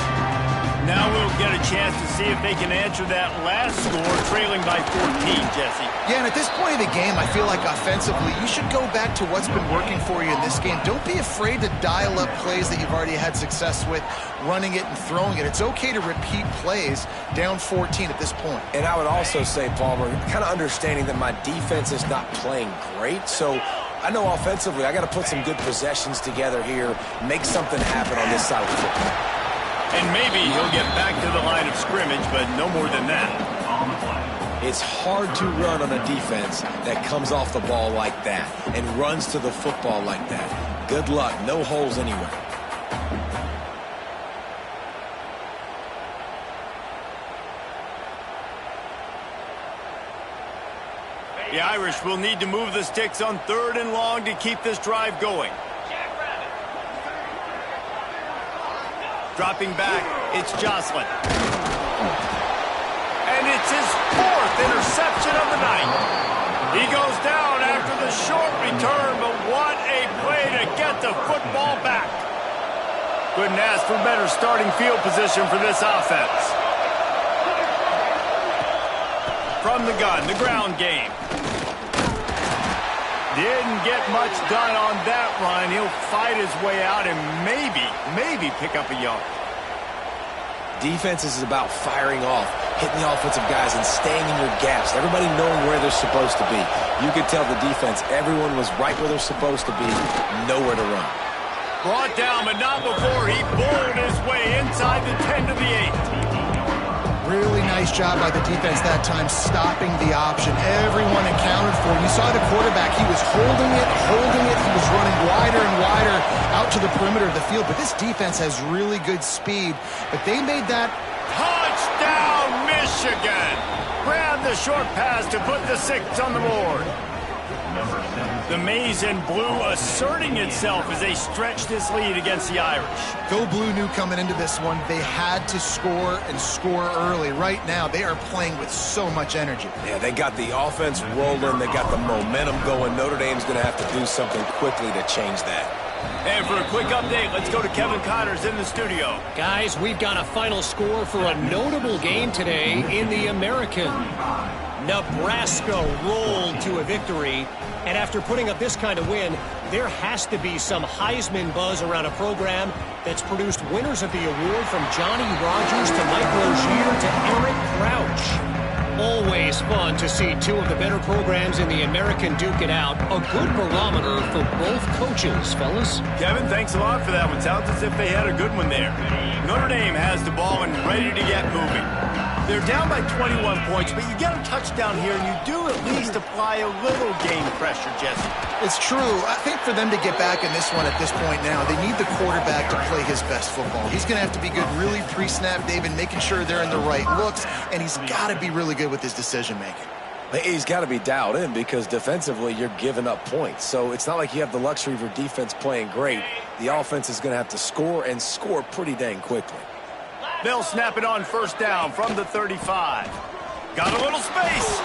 Now we'll get a chance to see if they can answer that last score, trailing by 14, Jesse. Yeah, and at this point of the game, I feel like offensively, you should go back to what's been working for you in this game. Don't be afraid to dial up plays that you've already had success with, running it and throwing it. It's okay to repeat plays down 14 at this point. And I would also say, Palmer, kind of understanding that my defense is not playing great, so I know offensively I got to put some good possessions together here, make something happen on this side of the football. And maybe he'll get back to the line of scrimmage, but no more than that. It's hard to run on a defense that comes off the ball like that and runs to the football like that. Good luck. No holes anywhere. The Irish will need to move the sticks on 3rd and long to keep this drive going. Dropping back, it's Jocelyn. And it's his 4th interception of the night. He goes down after the short return, but what a play to get the football back. Couldn't ask for better starting field position for this offense. From the gun, the ground game. Didn't get much done on that run. He'll fight his way out and maybe pick up a yard. Defense is about firing off, hitting the offensive guys and staying in your gaps. Everybody knowing where they're supposed to be. You could tell the defense, everyone was right where they're supposed to be, nowhere to run. Brought down, but not before he bowled his way inside the 10 to the 8. Really nice job by the defense that time, stopping the option. Everyone accounted for it. You saw the quarterback. He was holding it. He was running wider and wider out to the perimeter of the field. But this defense has really good speed. But they made that. Touchdown, Michigan! Grab the short pass to put the 6 on the board. The maize and blue asserting itself as they stretch this lead against the Irish. Go Blue knew coming into this one they had to score and score early. Right now, they are playing with so much energy. Yeah, they got the offense rolling. They got the momentum going. Notre Dame's going to have to do something quickly to change that. And for a quick update, let's go to Kevin Connors in the studio. Guys, we've got a final score for a notable game today in the American. Nebraska rolled to a victory, and after putting up this kind of win, there has to be some Heisman buzz around a program that's produced winners of the award from Johnny Rodgers to Mike Rozier to Eric Crouch. Always fun to see 2 of the better programs in the American duke it out. A good barometer for both coaches, fellas. Kevin, thanks a lot for that one. Sounds as if they had a good one there. Notre Dame has the ball and ready to get moving. They're down by 21 points, but you get a touchdown here, and you do at least apply a little game pressure, Jesse. It's true. I think for them to get back in this one at this point now, they need the quarterback to play his best football. He's going to have to be good really pre-snap, David, making sure they're in the right looks, and he's got to be really good with his decision-making. He's got to be dialed in because defensively you're giving up points. So it's not like you have the luxury of your defense playing great. The offense is going to have to score and score pretty dang quickly. They'll snap it on first down from the 35. Got a little space.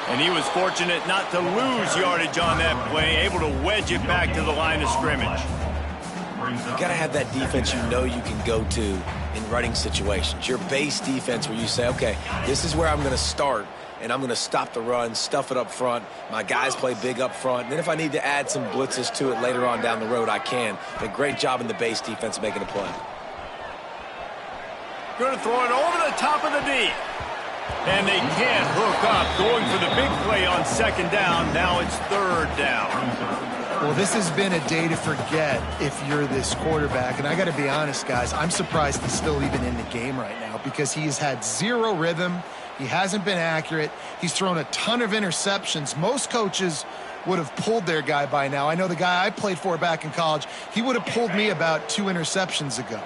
And he was fortunate not to lose yardage on that play, able to wedge it back to the line of scrimmage. You got to have that defense you know you can go to in running situations. Your base defense where you say, okay, this is where I'm going to start, and I'm going to stop the run, stuff it up front. My guys play big up front. And then if I need to add some blitzes to it later on down the road, I can. But great job in the base defense making a play. Going to throw it over the top of the D. And they can't hook up. Going for the big play on second down. Now it's third down. Well, this has been a day to forget if you're this quarterback. And I got to be honest, guys, I'm surprised he's still even in the game right now because he has had zero rhythm. He hasn't been accurate. He's thrown a ton of interceptions. Most coaches would have pulled their guy by now. I know the guy I played for back in college, he would have pulled me about 2 interceptions ago.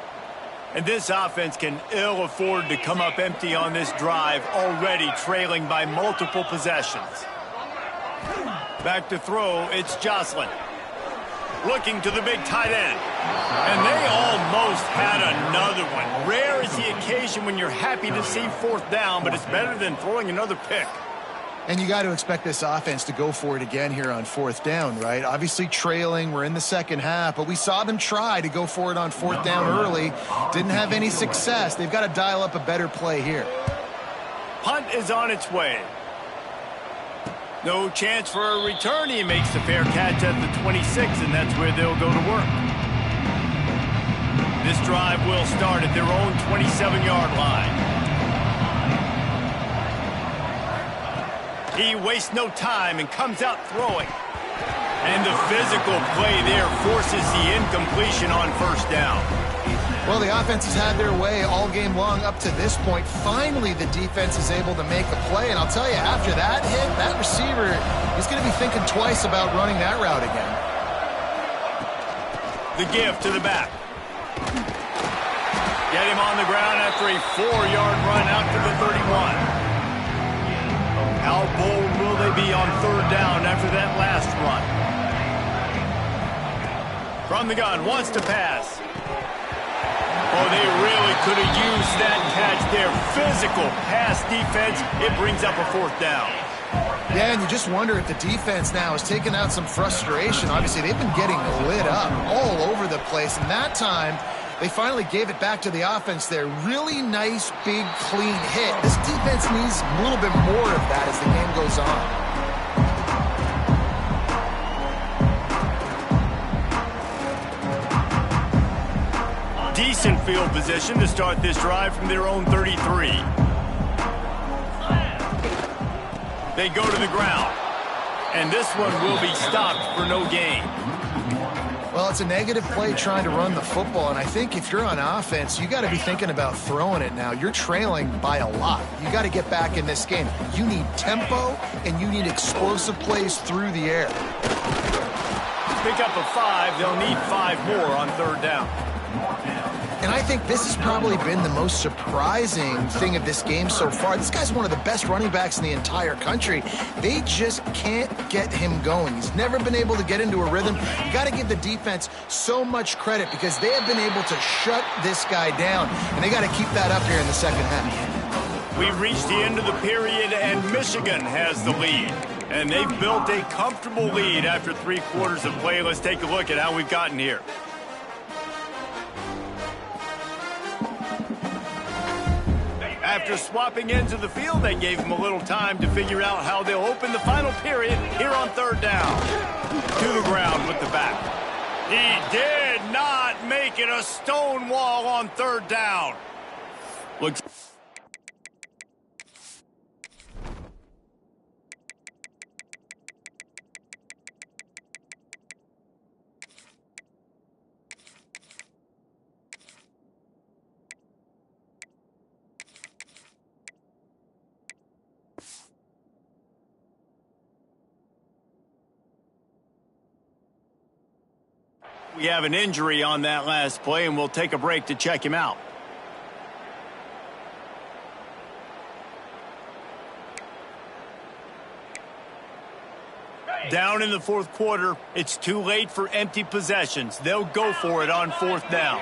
And this offense can ill afford to come up empty on this drive, already trailing by multiple possessions. Back to throw, it's Jocelyn. Looking to the big tight end. And they almost had another one. Rare is the occasion when you're happy to see fourth down, but it's better than throwing another pick. And you got to expect this offense to go for it again here on fourth down, right? Obviously trailing, we're in the second half, but we saw them try to go for it on fourth down early. Didn't have any success. They've got to dial up a better play here. Punt is on its way. No chance for a return. He makes the fair catch at the 26, and that's where they'll go to work. This drive will start at their own 27-yard line. He wastes no time and comes out throwing. And the physical play there forces the incompletion on first down. Well, the offense has had their way all game long up to this point. Finally, the defense is able to make a play. And I'll tell you, after that hit, that receiver is going to be thinking twice about running that route again. The give to the back. Get him on the ground after a 4-yard run out to the 31. How bold will they be on third down after that last run? From the gun, wants to pass. Oh, they really could have used that catch there. Physical pass defense. It brings up a fourth down. Yeah, and you just wonder if the defense now is taking out some frustration. Obviously, they've been getting lit up all over the place, and that time they finally gave it back to the offense there. Really nice, big, clean hit. This defense needs a little bit more of that as the game goes on. Decent field position to start this drive from their own 33. They go to the ground. And this one will be stopped for no gain. Well, it's a negative play trying to run the football, and I think if you're on offense, you got to be thinking about throwing it now. You're trailing by a lot. You got to get back in this game. You need tempo, and you need explosive plays through the air. Pick up a 5. They'll need 5 more on third down. And I think this has probably been the most surprising thing of this game so far. This guy's one of the best running backs in the entire country. They just can't get him going. He's never been able to get into a rhythm. You got to give the defense so much credit because they have been able to shut this guy down, and they got to keep that up here in the second half. We've reached the end of the period, and Michigan has the lead. And they've built a comfortable lead after 3 quarters of play. Let's take a look at how we've gotten here. After swapping ends of the field, they gave him a little time to figure out how they'll open the final period here on third down. To the ground with the back. He did not make it a stone wall on third down. Looks We have an injury on that last play, and we'll take a break to check him out. Down in the fourth quarter, it's too late for empty possessions. They'll go for it on fourth down.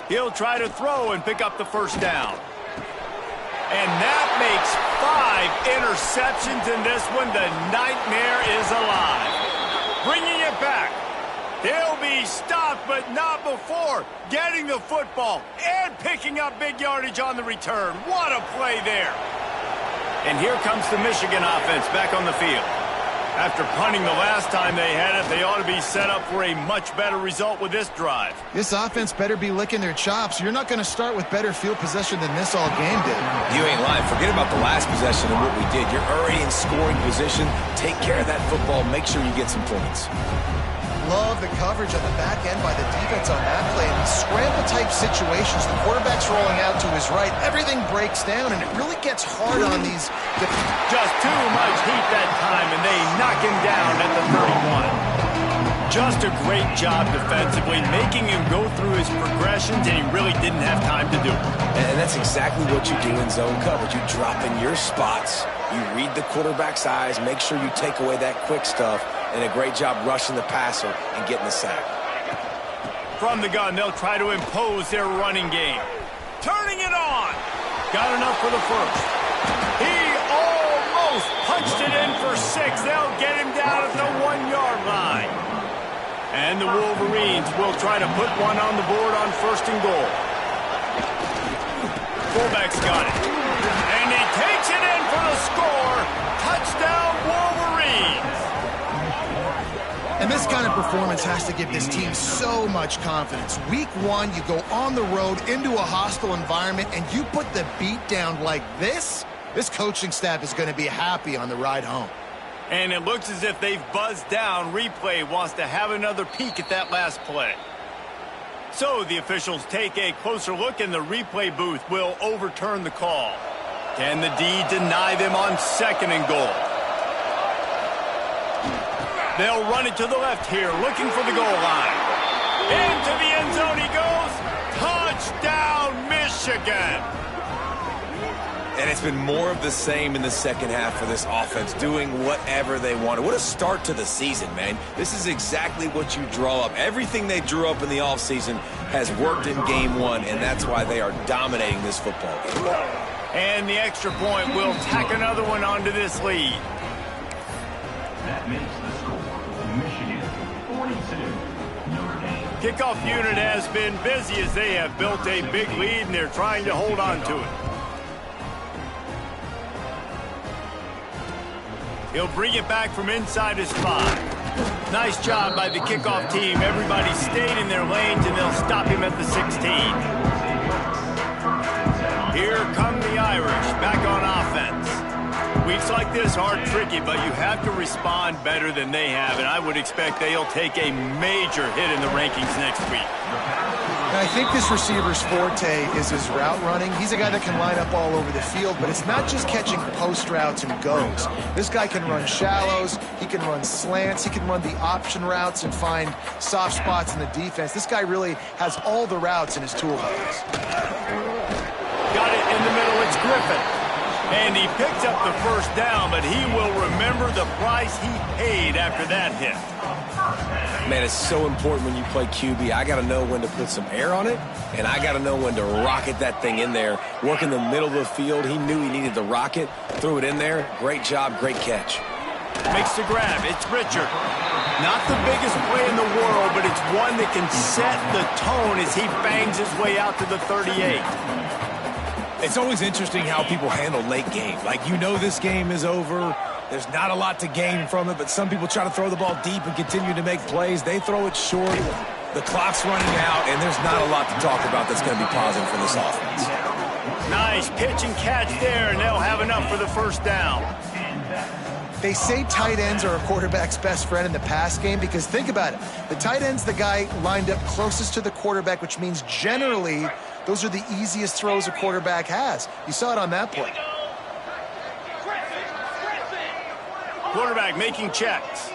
He'll try to throw and pick up the first down. And that makes 5 interceptions in this one. The nightmare is alive. Bringing it back. He'll be stopped, but not before getting the football and picking up big yardage on the return. What a play there. And here comes the Michigan offense back on the field. After punting the last time they had it, they ought to be set up for a much better result with this drive. This offense better be licking their chops. You're not going to start with better field possession than this all game did. You ain't lying. Forget about the last possession and what we did. You're already in scoring position. Take care of that football. Make sure you get some points. Love the coverage on the back end by the defense on that play. In scramble-type situations, the quarterback's rolling out to his right. Everything breaks down, and it really gets hard on these. Just too much heat that time, and they knock him down at the 31. Just a great job defensively, making him go through his progressions, and he really didn't have time to do it. And that's exactly what you do in zone coverage. You drop in your spots, you read the quarterback's eyes, make sure you take away that quick stuff, and a great job rushing the passer and getting the sack. From the gun, they'll try to impose their running game. Turning it on. Got enough for the first. He almost punched it in for 6. They'll get him down at the 1-yard line. And the Wolverines will try to put one on the board on 1st and goal. Fullback's got it. And he takes it in for the score. Touchdown, Wolverines. And this kind of performance has to give this team so much confidence. Week 1, you go on the road into a hostile environment, and you put the beat down like this? This coaching staff is going to be happy on the ride home. And it looks as if they've buzzed down. Replay wants to have another peek at that last play. So the officials take a closer look, and the replay booth will overturn the call. Can the D deny them on 2nd and goal? They'll run it to the left here, looking for the goal line. Into the end zone he goes. Touchdown, Michigan. And it's been more of the same in the second half for this offense, doing whatever they wanted. What a start to the season, man. This is exactly what you draw up. Everything they drew up in the offseason has worked in game 1, and that's why they are dominating this football game. And the extra point will tack another one onto this lead. That makes the score Michigan 42, Notre Dame. Kickoff unit has been busy as they have built a big lead, and they're trying to hold on to it. He'll bring it back from inside his 5. Nice job by the kickoff team. Everybody stayed in their lanes, and they'll stop him at the 16. Here come the Irish back on offense. Weeks like this are tricky, but you have to respond better than they have, and I would expect they'll take a major hit in the rankings next week. And I think this receiver's forte is his route running. He's a guy that can line up all over the field, but it's not just catching post routes and goes. This guy can run shallows, he can run slants, he can run the option routes and find soft spots in the defense. This guy really has all the routes in his toolbox. Got it in the middle, it's Griffin. And he picked up the first down, but he will remember the price he paid after that hit. Man, it's so important when you play QB. I got to know when to put some air on it, and I got to know when to rocket that thing in there. Work in the middle of the field. He knew he needed to rocket, threw it in there. Great job, great catch. Makes the grab. It's Richard. Not the biggest play in the world, but it's one that can set the tone as he bangs his way out to the 38. It's always interesting how people handle late game. Like, you know this game is over. There's not a lot to gain from it, but some people try to throw the ball deep and continue to make plays. They throw it short. The clock's running out, and there's not a lot to talk about that's going to be positive for this offense. Nice pitch and catch there, and they'll have enough for the first down. They say tight ends are a quarterback's best friend in the pass game because think about it. The tight end's the guy lined up closest to the quarterback, which means generally those are the easiest throws a quarterback has. You saw it on that play. Quarterback making checks.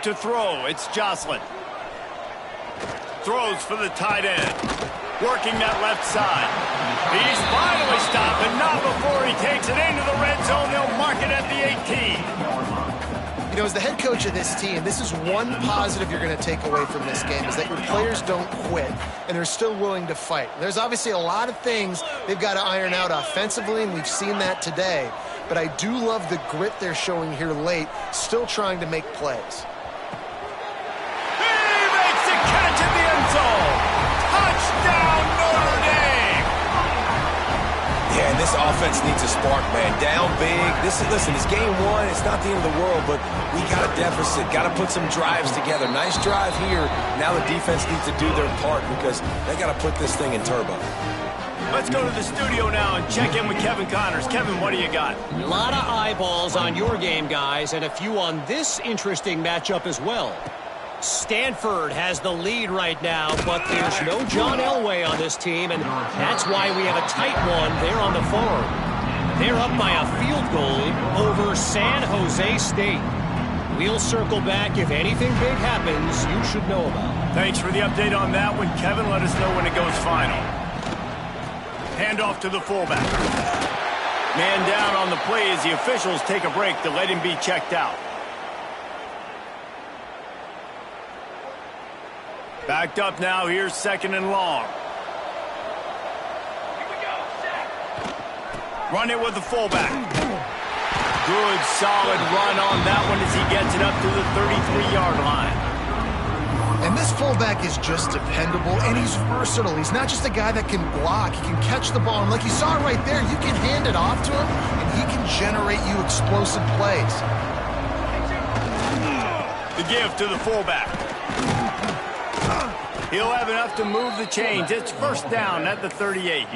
To throw, it's Jocelyn. Throws for the tight end. Working that left side. He's finally stopped, but not before he takes it into the red zone. They'll mark it at the 18. You know, as the head coach of this team, this is one positive you're going to take away from this game, is that your players don't quit, and they're still willing to fight. There's obviously a lot of things they've got to iron out offensively, and we've seen that today. But I do love the grit they're showing here late, still trying to make plays. He makes the catch in the end zone. Touchdown, Notre Dame! Yeah, and this offense needs a spark, man. Down big. Listen, it's game one. It's not the end of the world, but we got a deficit. Got to put some drives together. Nice drive here. Now the defense needs to do their part because they got to put this thing in turbo. Let's go to the studio now and check in with Kevin Connors. Kevin, what do you got? A lot of eyeballs on your game, guys, and a few on this interesting matchup as well. Stanford has the lead right now, but there's no John Elway on this team, and that's why we have a tight one there on the farm. They're up by a field goal over San Jose State. We'll circle back. If anything big happens, you should know about. Thanks for the update on that one, Kevin. Let us know when it goes final. Handoff to the fullback. Man down on the play as the officials take a break to let him be checked out. Backed up now. Here's second and long. Run it with the fullback. Good, solid run on that one as he gets it up to the 33-yard line. And this fullback is just dependable, and he's versatile. He's not just a guy that can block. He can catch the ball, and like you saw right there, you can hand it off to him, and he can generate you explosive plays. The give to the fullback. He'll have enough to move the chains. It's first down at the 38.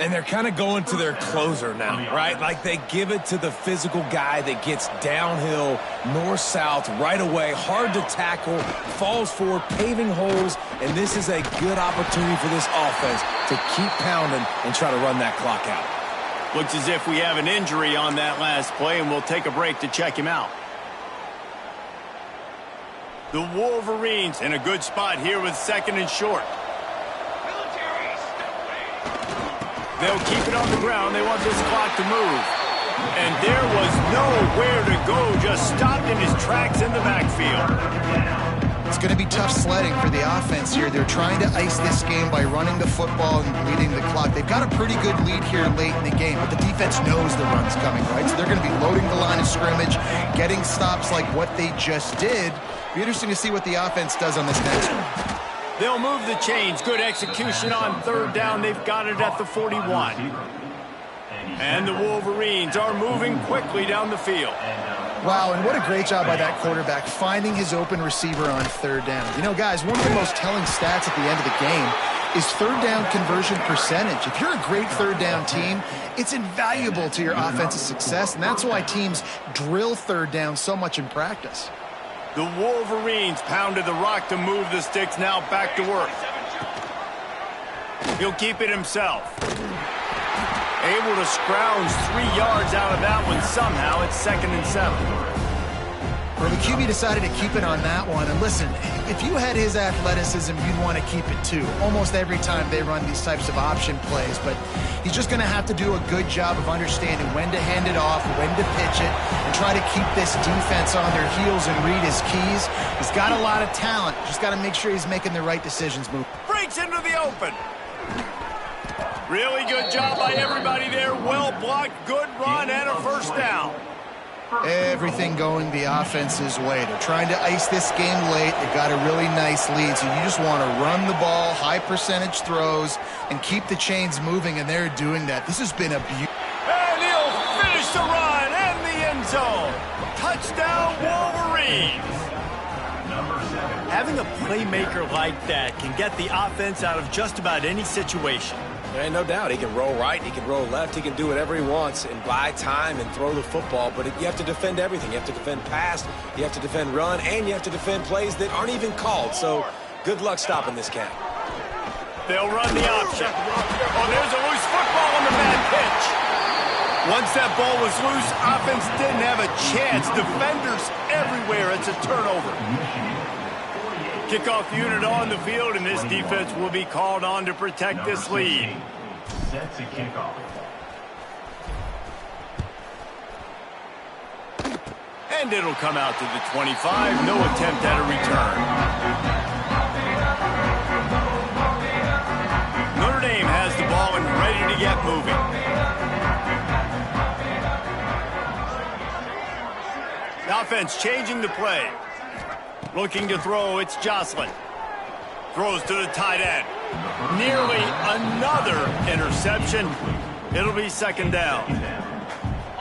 And they're kind of going to their closer now, right? Like they give it to the physical guy that gets downhill, north-south, right away, hard to tackle, falls forward, paving holes, and this is a good opportunity for this offense to keep pounding and try to run that clock out. Looks as if we have an injury on that last play, and we'll take a break to check him out. The Wolverines in a good spot here with second and short. They'll keep it on the ground. They want this clock to move. And there was nowhere to go, just stopped in his tracks in the backfield. It's going to be tough sledding for the offense here. They're trying to ice this game by running the football and leading the clock. They've got a pretty good lead here late in the game, but the defense knows the run's coming, right? So they're going to be loading the line of scrimmage, getting stops like what they just did. Be interesting to see what the offense does on this next one. They'll move the chains. Good execution on third down. They've got it at the 41. And the Wolverines are moving quickly down the field. Wow, and what a great job by that quarterback finding his open receiver on third down. You know, guys, one of the most telling stats at the end of the game is third down conversion percentage. If you're a great third down team, it's invaluable to your offensive success, and that's why teams drill third down so much in practice. The Wolverines pounded the rock to move the sticks, now back to work. He'll keep it himself. Able to scrounge 3 yards out of that one somehow. It's second and 7. Well, the QB decided to keep it on that one. And listen, if you had his athleticism, you'd want to keep it too. Almost every time they run these types of option plays. But he's just going to have to do a good job of understanding when to hand it off, when to pitch it, and try to keep this defense on their heels and read his keys. He's got a lot of talent. Just got to make sure he's making the right decisions. Breaks into the open. Really good job by everybody there. Well blocked, good run, and a first down. Everything going the offense's way. They're trying to ice this game late. They've got a really nice lead, so you just want to run the ball, high percentage throws, and keep the chains moving, and they're doing that. This has been a beauty. And he'll finish the run and the end zone. Touchdown, Wolverines. Having a playmaker like that can get the offense out of just about any situation. There ain't no doubt. He can roll right, he can roll left, he can do whatever he wants and buy time and throw the football, but you have to defend everything. You have to defend pass, you have to defend run, and you have to defend plays that aren't even called. So good luck stopping this cat. They'll run the option. Oh, there's a loose football on the bad pitch. Once that ball was loose, offense didn't have a chance. Defenders everywhere. It's a turnover. Kickoff unit on the field, and this defense will be called on to protect this lead. Sets a kickoff. And it'll come out to the 25. No attempt at a return. Notre Dame has the ball and ready to get moving. The offense changing the play. Looking to throw, it's Jocelyn. Throws to the tight end. Nearly another interception. It'll be second down.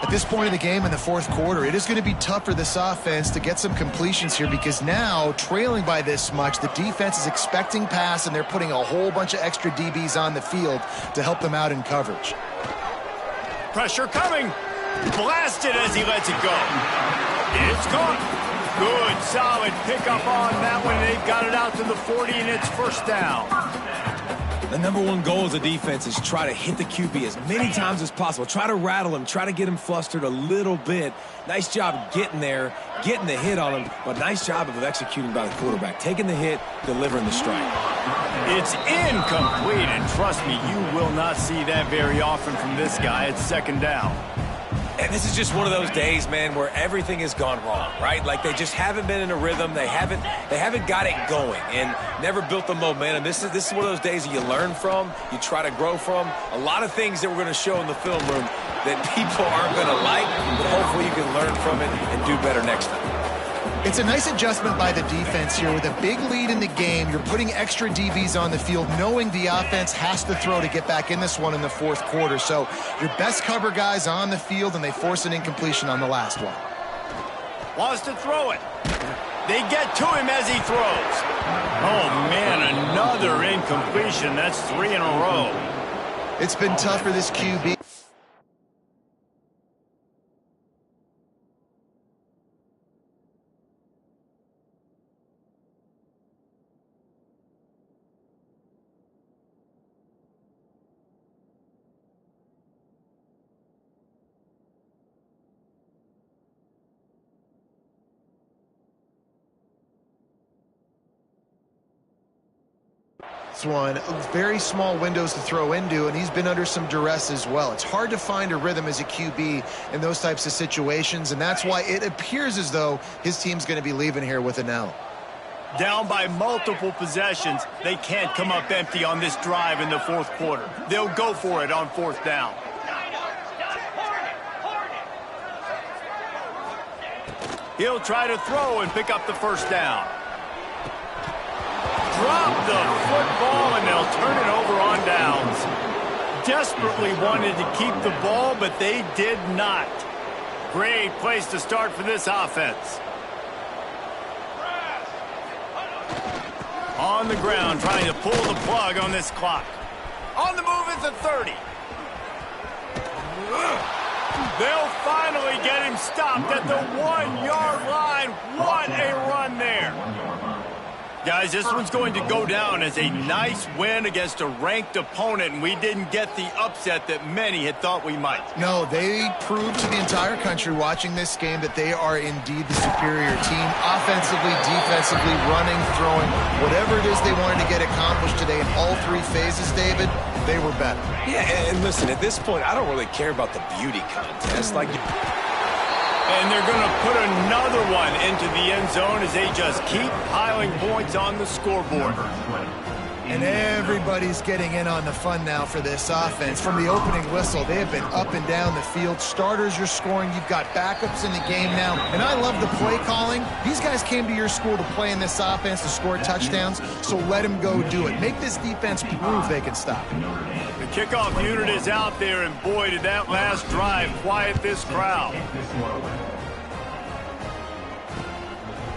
At this point in the game in the fourth quarter, it is going to be tough for this offense to get some completions here because now, trailing by this much, the defense is expecting pass, and they're putting a whole bunch of extra DBs on the field to help them out in coverage. Pressure coming. Blasted as he lets it go. It's caught. Good, solid pickup on that one. They've got it out to the 40, and it's first down. The number one goal as a defense is try to hit the QB as many times as possible. Try to rattle him. Try to get him flustered a little bit. Nice job getting there, getting the hit on him, but nice job of executing by the quarterback. Taking the hit, delivering the strike. It's incomplete, and trust me, you will not see that very often from this guy. It's second down. And this is just one of those days, man, where everything has gone wrong, right? Like they just haven't been in a rhythm. They haven't got it going and never built the momentum. This is one of those days that you learn from, you try to grow from. A lot of things that we're going to show in the film room that people aren't going to like, but hopefully you can learn from it and do better next time. It's a nice adjustment by the defense here. With a big lead in the game, you're putting extra DBs on the field, knowing the offense has to throw to get back in this one in the fourth quarter. So your best cover guys on the field, and they force an incompletion on the last one. Wants to throw it. They get to him as he throws. Oh, man, another incompletion. That's 3 in a row. It's been tough for this QB. This one, very small windows to throw into, and he's been under some duress as well. It's hard to find a rhythm as a QB in those types of situations, and that's why it appears as though his team's going to be leaving here with an L. Down by multiple possessions, they can't come up empty on this drive in the fourth quarter. They'll go for it on fourth down. He'll try to throw and pick up the first down. Drop the football, and they'll turn it over on downs. Desperately wanted to keep the ball, but they did not. Great place to start for this offense. On the ground, trying to pull the plug on this clock. On the move at the 30. They'll finally get him stopped at the 1-yard line. What a run there. Guys, this one's going to go down as a nice win against a ranked opponent, and we didn't get the upset that many had thought we might. No, they proved to the entire country watching this game that they are indeed the superior team. Offensively, defensively, running, throwing, whatever it is they wanted to get accomplished today in all three phases, David, they were better. Yeah, and listen, at this point, I don't really care about the beauty contest. And they're going to put another one into the end zone as they just keep piling points on the scoreboard. And everybody's getting in on the fun now for this offense. From the opening whistle, they have been up and down the field. Starters are scoring. You've got backups in the game now. And I love the play calling. These guys came to your school to play in this offense to score touchdowns, so let them go do it. Make this defense prove they can stop. The kickoff unit is out there, and boy, did that last drive quiet this crowd.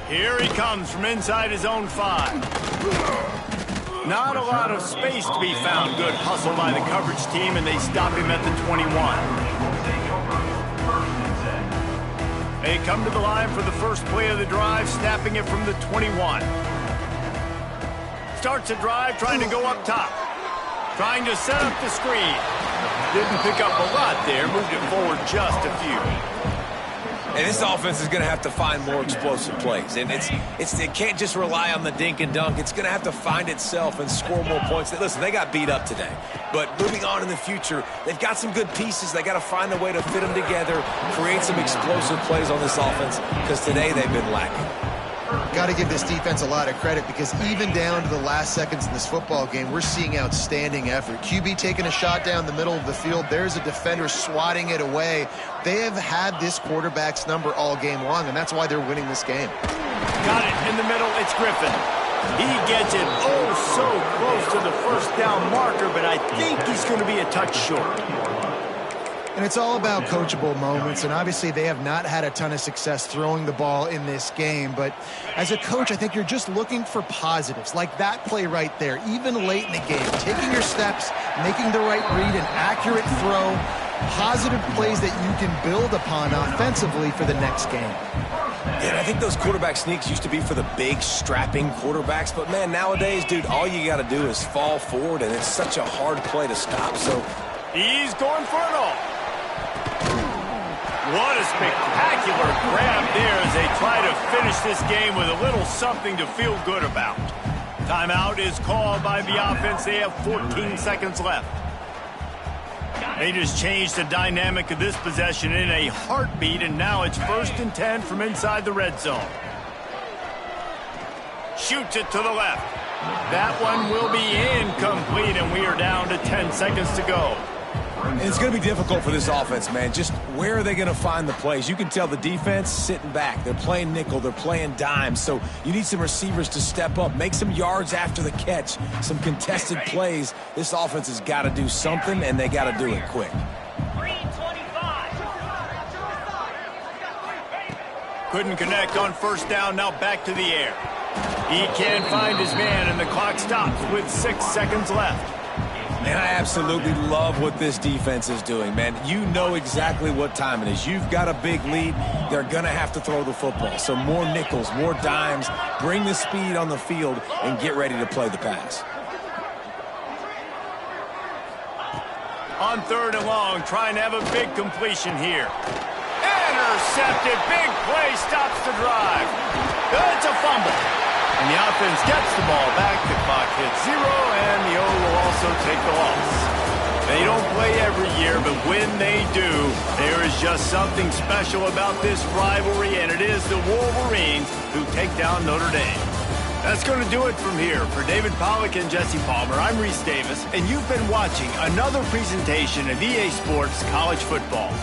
Here he comes from inside his own 5. Not a lot of space to be found. Good hustle by the coverage team, and they stop him at the 21. They come to the line for the first play of the drive, snapping it from the 21. Starts a drive, trying to go up top. Trying to set up the screen. Didn't pick up a lot there, moved it forward just a few. And this offense is going to have to find more explosive plays. And it can't just rely on the dink and dunk. It's going to have to find itself and score more points. Listen, they got beat up today. But moving on in the future, they've got some good pieces. They got to find a way to fit them together, create some explosive plays on this offense, because today they've been lacking. Got to give this defense a lot of credit, because even down to the last seconds in this football game, we're seeing outstanding effort. QB taking a shot down the middle of the field. There's a defender swatting it away. They have had this quarterback's number all game long, and that's why they're winning this game. Got it in the middle. It's Griffin. He gets it so close to the first down marker, but I think he's going to be a touch short. And it's all about coachable moments, and obviously they have not had a ton of success throwing the ball in this game. But as a coach, I think you're just looking for positives, like that play right there, even late in the game. Taking your steps, making the right read, an accurate throw, positive plays that you can build upon offensively for the next game. Yeah, I think those quarterback sneaks used to be for the big, strapping quarterbacks. But, man, nowadays, dude, all you got to do is fall forward, and it's such a hard play to stop. So he's going for it all. What a spectacular grab there as they try to finish this game with a little something to feel good about. Timeout is called by the offense. They have 14 seconds left. They just changed the dynamic of this possession in a heartbeat, and now it's 1st and 10 from inside the red zone. Shoots it to the left. That one will be incomplete, and we are down to 10 seconds to go. And it's going to be difficult for this offense, man. Just where are they going to find the plays? You can tell the defense sitting back. They're playing nickel. They're playing dime. So you need some receivers to step up, make some yards after the catch, some contested plays. This offense has got to do something, and they got to do it quick. Couldn't connect on first down. Now back to the air. He can't find his man, and the clock stops with 6 seconds left. Man, I absolutely love what this defense is doing, man. You know exactly what time it is. You've got a big lead. They're going to have to throw the football. So more nickels, more dimes. Bring the speed on the field and get ready to play the pass. On 3rd and long, trying to have a big completion here. Intercepted. Big play stops the drive. It's a fumble. And the offense gets the ball back. The clock hits 0, and the O will also take the loss. They don't play every year, but when they do, there is just something special about this rivalry, and it is the Wolverines who take down Notre Dame. That's going to do it from here. For David Pollack and Jesse Palmer, I'm Reese Davis, and you've been watching another presentation of EA Sports College Football.